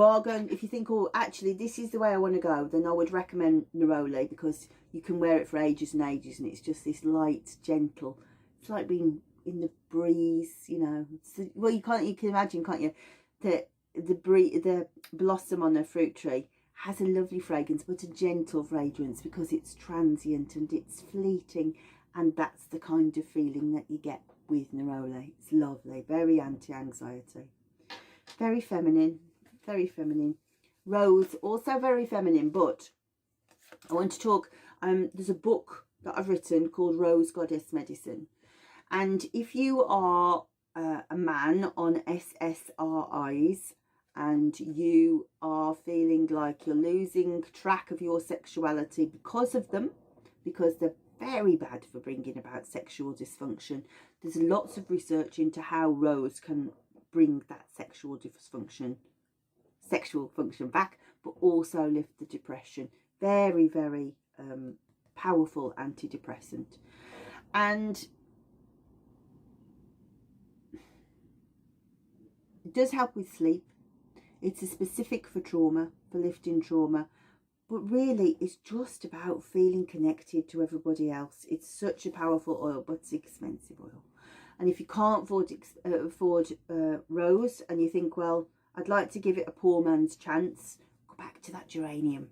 think, oh, actually this is the way I want to go, then I would recommend neroli, because you can wear it for ages and ages, and it's just this light, gentle. It's like being in the breeze, you know. Well, you can imagine, can't you? The blossom on a fruit tree has a lovely fragrance, but a gentle fragrance, because it's transient and it's fleeting, and that's the kind of feeling that you get with neroli. It's lovely, very anti-anxiety, very feminine, very feminine. Rose, also very feminine, but I want to talk, there's a book that I've written called Rose Goddess Medicine, and if you are a man on SSRIs and you are feeling like you're losing track of your sexuality because of them, because they're very bad for bringing about sexual dysfunction, there's lots of research into how rose can bring that sexual function back, but also lift the depression. Very, very powerful antidepressant. And it does help with sleep. It's a specific for trauma, for lifting trauma, but really it's just about feeling connected to everybody else. It's such a powerful oil, but it's expensive oil. And if you can't afford rose, and you think, well, I'd like to give it a poor man's chance, go back to that geranium.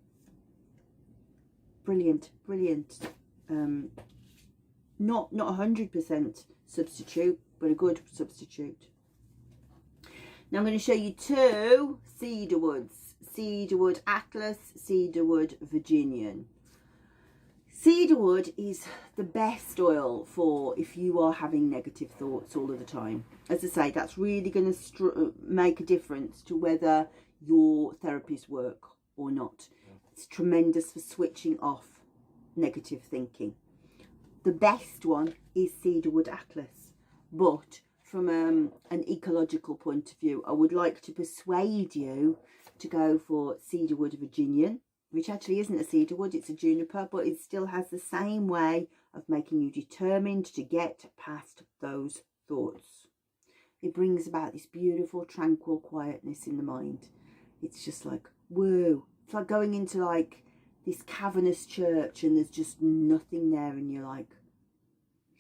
Brilliant, brilliant. Not 100% substitute, but a good substitute. Now I'm going to show you two cedarwoods. Cedarwood Atlas, cedarwood Virginian. Cedarwood is the best oil for if you are having negative thoughts all of the time. As I say, that's really going to make a difference to whether your therapies work or not. It's tremendous for switching off negative thinking. The best one is cedarwood Atlas, but from an ecological point of view, I would like to persuade you to go for cedarwood Virginian, which actually isn't a cedarwood, it's a juniper, but it still has the same way of making you determined to get past those thoughts. It brings about this beautiful, tranquil quietness in the mind. It's just like, whoa. It's like going into like this cavernous church and there's just nothing there, and you're like,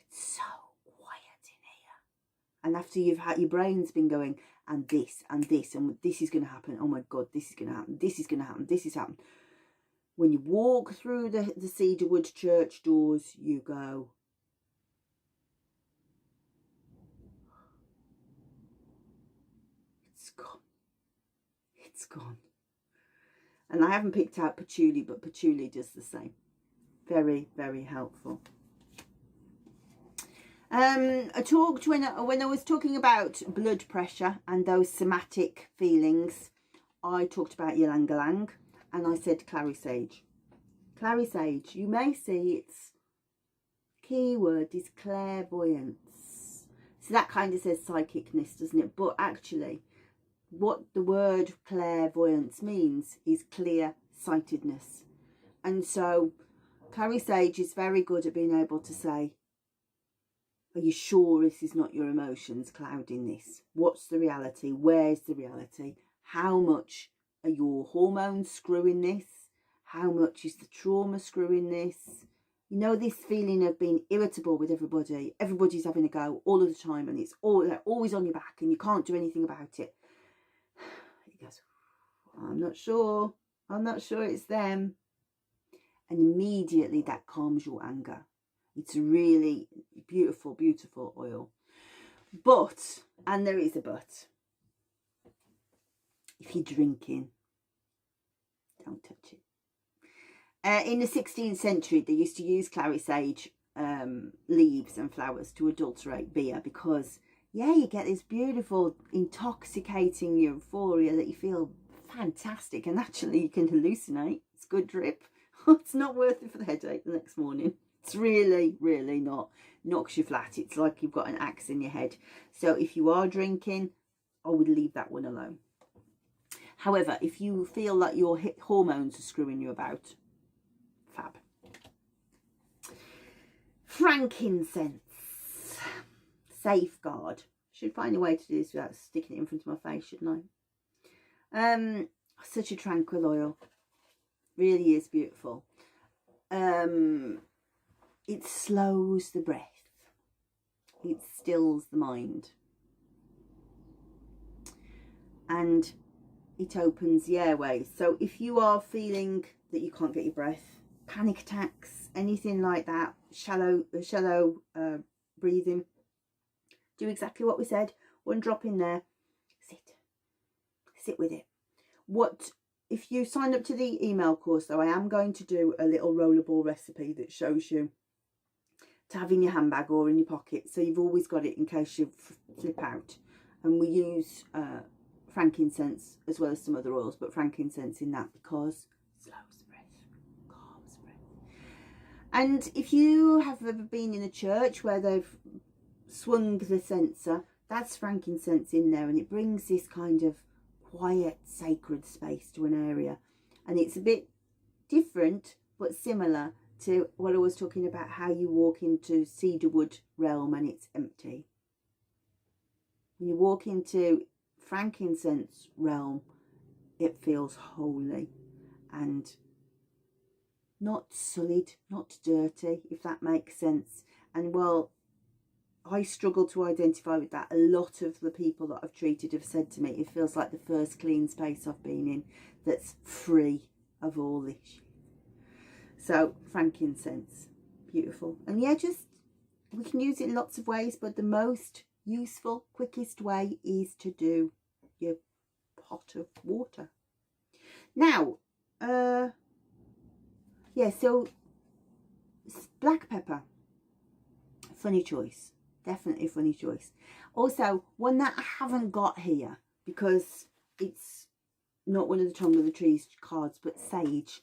it's so quiet in here. And after you've had, your brain's been going, and this, and this, and this is going to happen. Oh my God, this is going to happen. This is going to happen. This is happening. When you walk through the cedarwood church doors, you go, it's gone. It's gone. And I haven't picked out patchouli, but patchouli does the same. Very, very helpful. I talked when I was talking about blood pressure and those somatic feelings, I talked about ylang ylang, and I said clary sage. Clary sage, you may see its keyword is clairvoyance. So that kind of says psychicness, doesn't it? But actually, what the word clairvoyance means is clear-sightedness. And so clary sage is very good at being able to say, are you sure this is not your emotions clouding this? What's the reality? Where's the reality? How much are your hormones screwing this? How much is the trauma screwing this? You know, this feeling of being irritable with everybody. Everybody's having a go all of the time, and they're always on your back and you can't do anything about it. He goes, I'm not sure it's them. And immediately that calms your anger. It's really beautiful, beautiful oil. But, and there is a but, if you're drinking, don't touch it. In the 16th century, they used to use clary sage leaves and flowers to adulterate beer because, yeah, you get this beautiful, intoxicating euphoria that you feel fantastic, and actually you can hallucinate. It's good drip. It's not worth it for the headache the next morning. It's really, really not. Knocks you flat. It's like you've got an axe in your head. So if you are drinking, I would leave that one alone. However, if you feel like your hormones are screwing you about, fab. Frankincense. Safeguard. Should find a way to do this without sticking it in front of my face, shouldn't I? Such a tranquil oil. Really is beautiful. It slows the breath. It stills the mind. And it opens the airways. So if you are feeling that you can't get your breath, panic attacks, anything like that, shallow breathing, do exactly what we said. One drop in there. Sit with it. If you sign up to the email course, though, I am going to do a little rollerball recipe that shows you to have in your handbag or in your pocket, so you've always got it in case you flip out. And we use frankincense as well as some other oils, but frankincense in that because it slows the breath, calms the breath. And if you have ever been in a church where they've swung the censer, that's frankincense in there, and it brings this kind of quiet, sacred space to an area. And it's a bit different but similar to what I was talking about, how you walk into cedarwood realm and it's empty. When you walk into frankincense realm, it feels holy and not sullied, not dirty, if that makes sense. And well, I struggle to identify with that. A lot of the people that I've treated have said to me, it feels like the first clean space I've been in that's free of all this shit. So frankincense, beautiful. And yeah, we can use it in lots of ways, but the most useful, quickest way is to do your pot of water. Now, yeah, so black pepper, funny choice. Definitely a funny choice. Also, one that I haven't got here because it's not one of the tongue of the trees cards, but sage.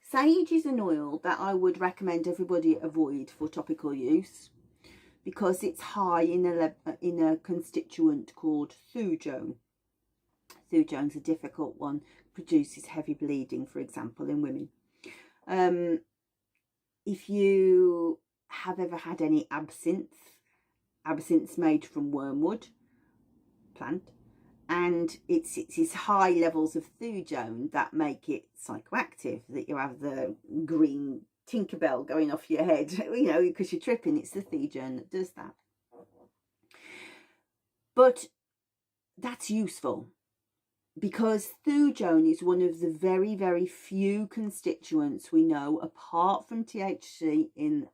Sage is an oil that I would recommend everybody avoid for topical use because it's high in a constituent called thujone. Thujone's a difficult one, produces heavy bleeding, for example, in women. If you have ever had any absinthe made from wormwood plant, and it's high levels of thujone that make it psychoactive, that you have the green Tinkerbell going off your head, you know, because you're tripping. It's the thujone that does that. But that's useful because thujone is one of the very, very few constituents we know, apart from THC in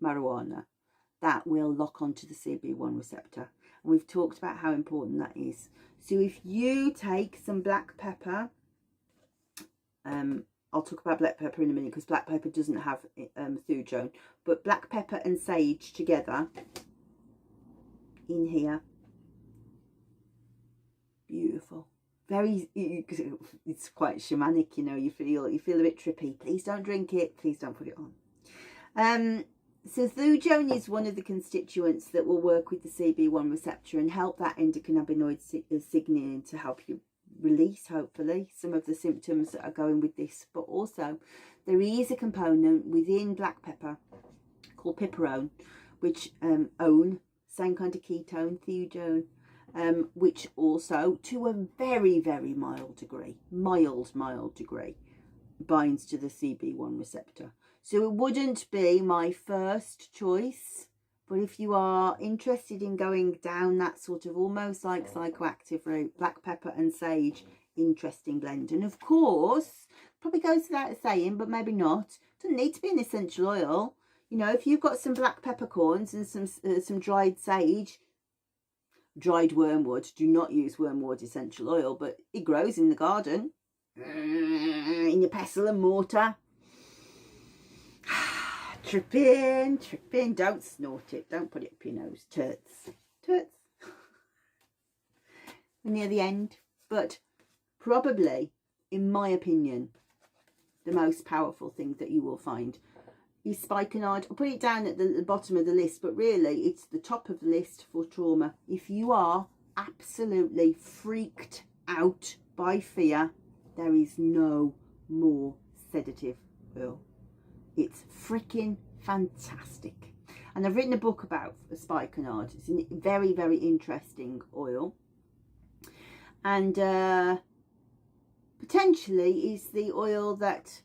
marijuana, that will lock onto the CB1 receptor. And we've talked about how important that is. So if you take some black pepper, I'll talk about black pepper in a minute because black pepper doesn't have thujone, but black pepper and sage together in here, beautiful. Very, it's quite shamanic, you know. You feel a bit trippy. Please don't drink it. Please don't put it on. So thujone is one of the constituents that will work with the CB1 receptor and help that endocannabinoid signaling to help you release, hopefully, some of the symptoms that are going with this. But also there is a component within black pepper called piperone, which same kind of ketone, thujone, which also to a very, very mild degree, mild degree, binds to the CB1 receptor. So it wouldn't be my first choice, but if you are interested in going down that sort of almost like psychoactive route, black pepper and sage, interesting blend. And of course, probably goes without saying, but maybe not, doesn't need to be an essential oil. You know, if you've got some black peppercorns and some dried sage, dried wormwood, do not use wormwood essential oil, but it grows in the garden, in your pestle and mortar. Tripping, don't snort it, don't put it up your nose, turts. We're near the end, but probably, in my opinion, the most powerful thing that you will find is spikenard. I'll put it down at the bottom of the list, but really it's the top of the list for trauma. If you are absolutely freaked out by fear, there is no more sedative oil. It's freaking fantastic. And I've written a book about spikenard. It's a very, very interesting oil. And potentially is the oil that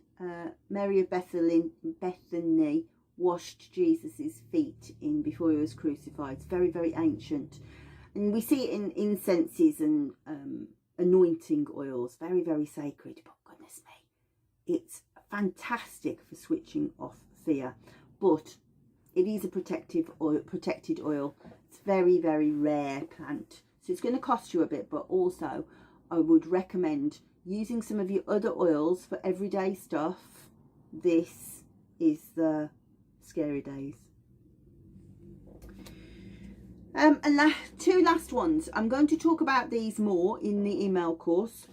Mary of Bethany washed Jesus's feet in before he was crucified. It's very, very ancient. And we see it in incenses and anointing oils. Very, very sacred. But goodness me, it's fantastic for switching off fear, but it is a protected oil. It's very, very rare plant, so it's going to cost you a bit, but also I would recommend using some of your other oils for everyday stuff. This is the scary days. And two last ones. I'm going to talk about these more in the email course.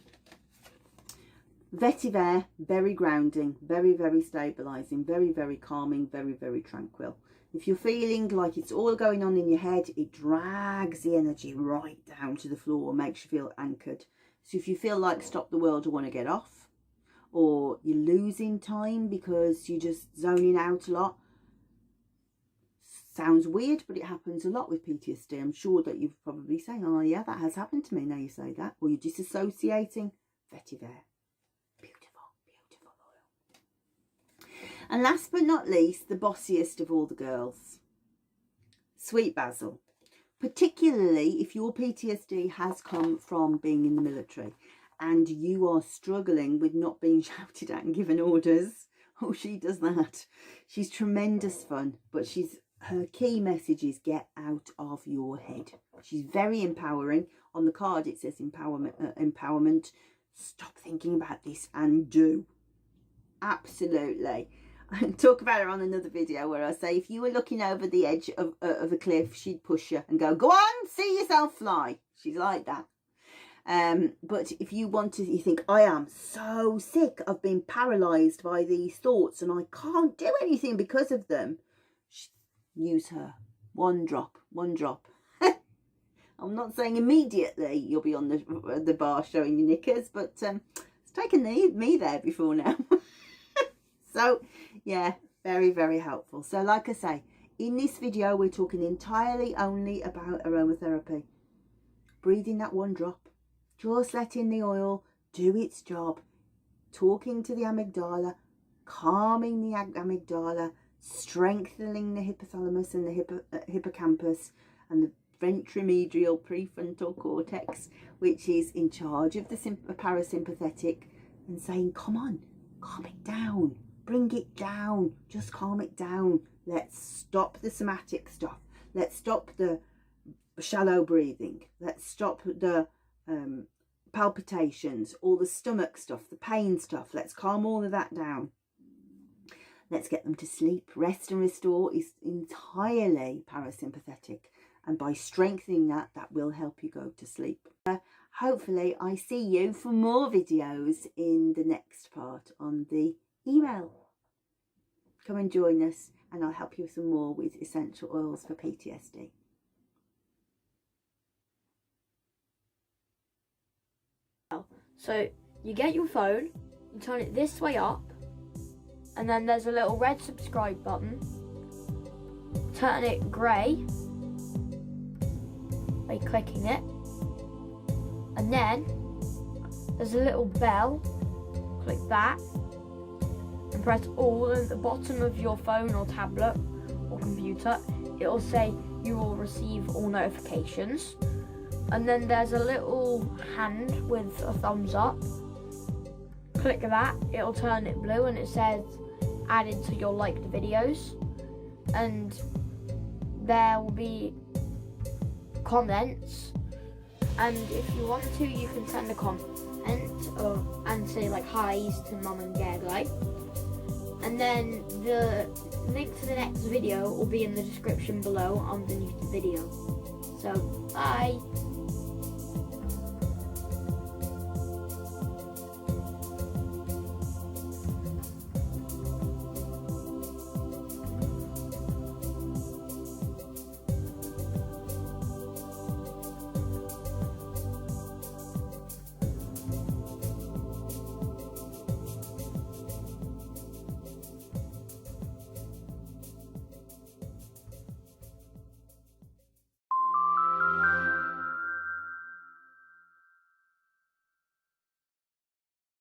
Vetiver, very grounding, very, very stabilising, very, very calming, very, very tranquil. If you're feeling like it's all going on in your head, it drags the energy right down to the floor, makes you feel anchored. So if you feel like stop the world or want to get off, or you're losing time because you're just zoning out a lot, sounds weird, but it happens a lot with PTSD. I'm sure that you've probably saying, oh yeah, that has happened to me, now you say that. Or you're disassociating, Vetiver. And last but not least, the bossiest of all the girls, sweet basil. Particularly if your PTSD has come from being in the military and you are struggling with not being shouted at and given orders. Oh, she does that. She's tremendous fun, but her key message is get out of your head. She's very empowering. On the card it says empowerment. Stop thinking about this and do. Absolutely. I talk about her on another video where I say if you were looking over the edge of a cliff, she'd push you and go on, see yourself fly. She's like that. But if you think, I am so sick of being paralysed by these thoughts and I can't do anything because of them, use her. One drop. I'm not saying immediately you'll be on the bar showing your knickers, but it's taken me there before now. So yeah, very, very helpful. So like I say, in this video we're talking entirely only about aromatherapy. Breathing that one drop, just letting the oil do its job, talking to the amygdala, calming the amygdala, strengthening the hypothalamus and the hippocampus and the ventromedial prefrontal cortex, which is in charge of the parasympathetic, and saying, come on, calm it down. Bring it down, just calm it down. Let's stop the somatic stuff. Let's stop the shallow breathing. Let's stop the palpitations, all the stomach stuff, the pain stuff. Let's calm all of that down. Let's get them to sleep. Rest and restore is entirely parasympathetic. And by strengthening that, that will help you go to sleep. Hopefully, I see you for more videos in the next part on the email. Come and join us, and I'll help you some more with essential oils for PTSD. So you get your phone, you turn it this way up, and then there's a little red subscribe button. Turn it grey by clicking it, and then there's a little bell. Click that and press all at the bottom of your phone or tablet or computer. It will say you will receive all notifications. And then there's a little hand with a thumbs up. Click that, it'll turn it blue and it says added to your liked videos. And there will be comments. And if you want to, you can send a comment and say like hi's to Mum and Dad, like. And then the link to the next video will be in the description below underneath the video. So, bye!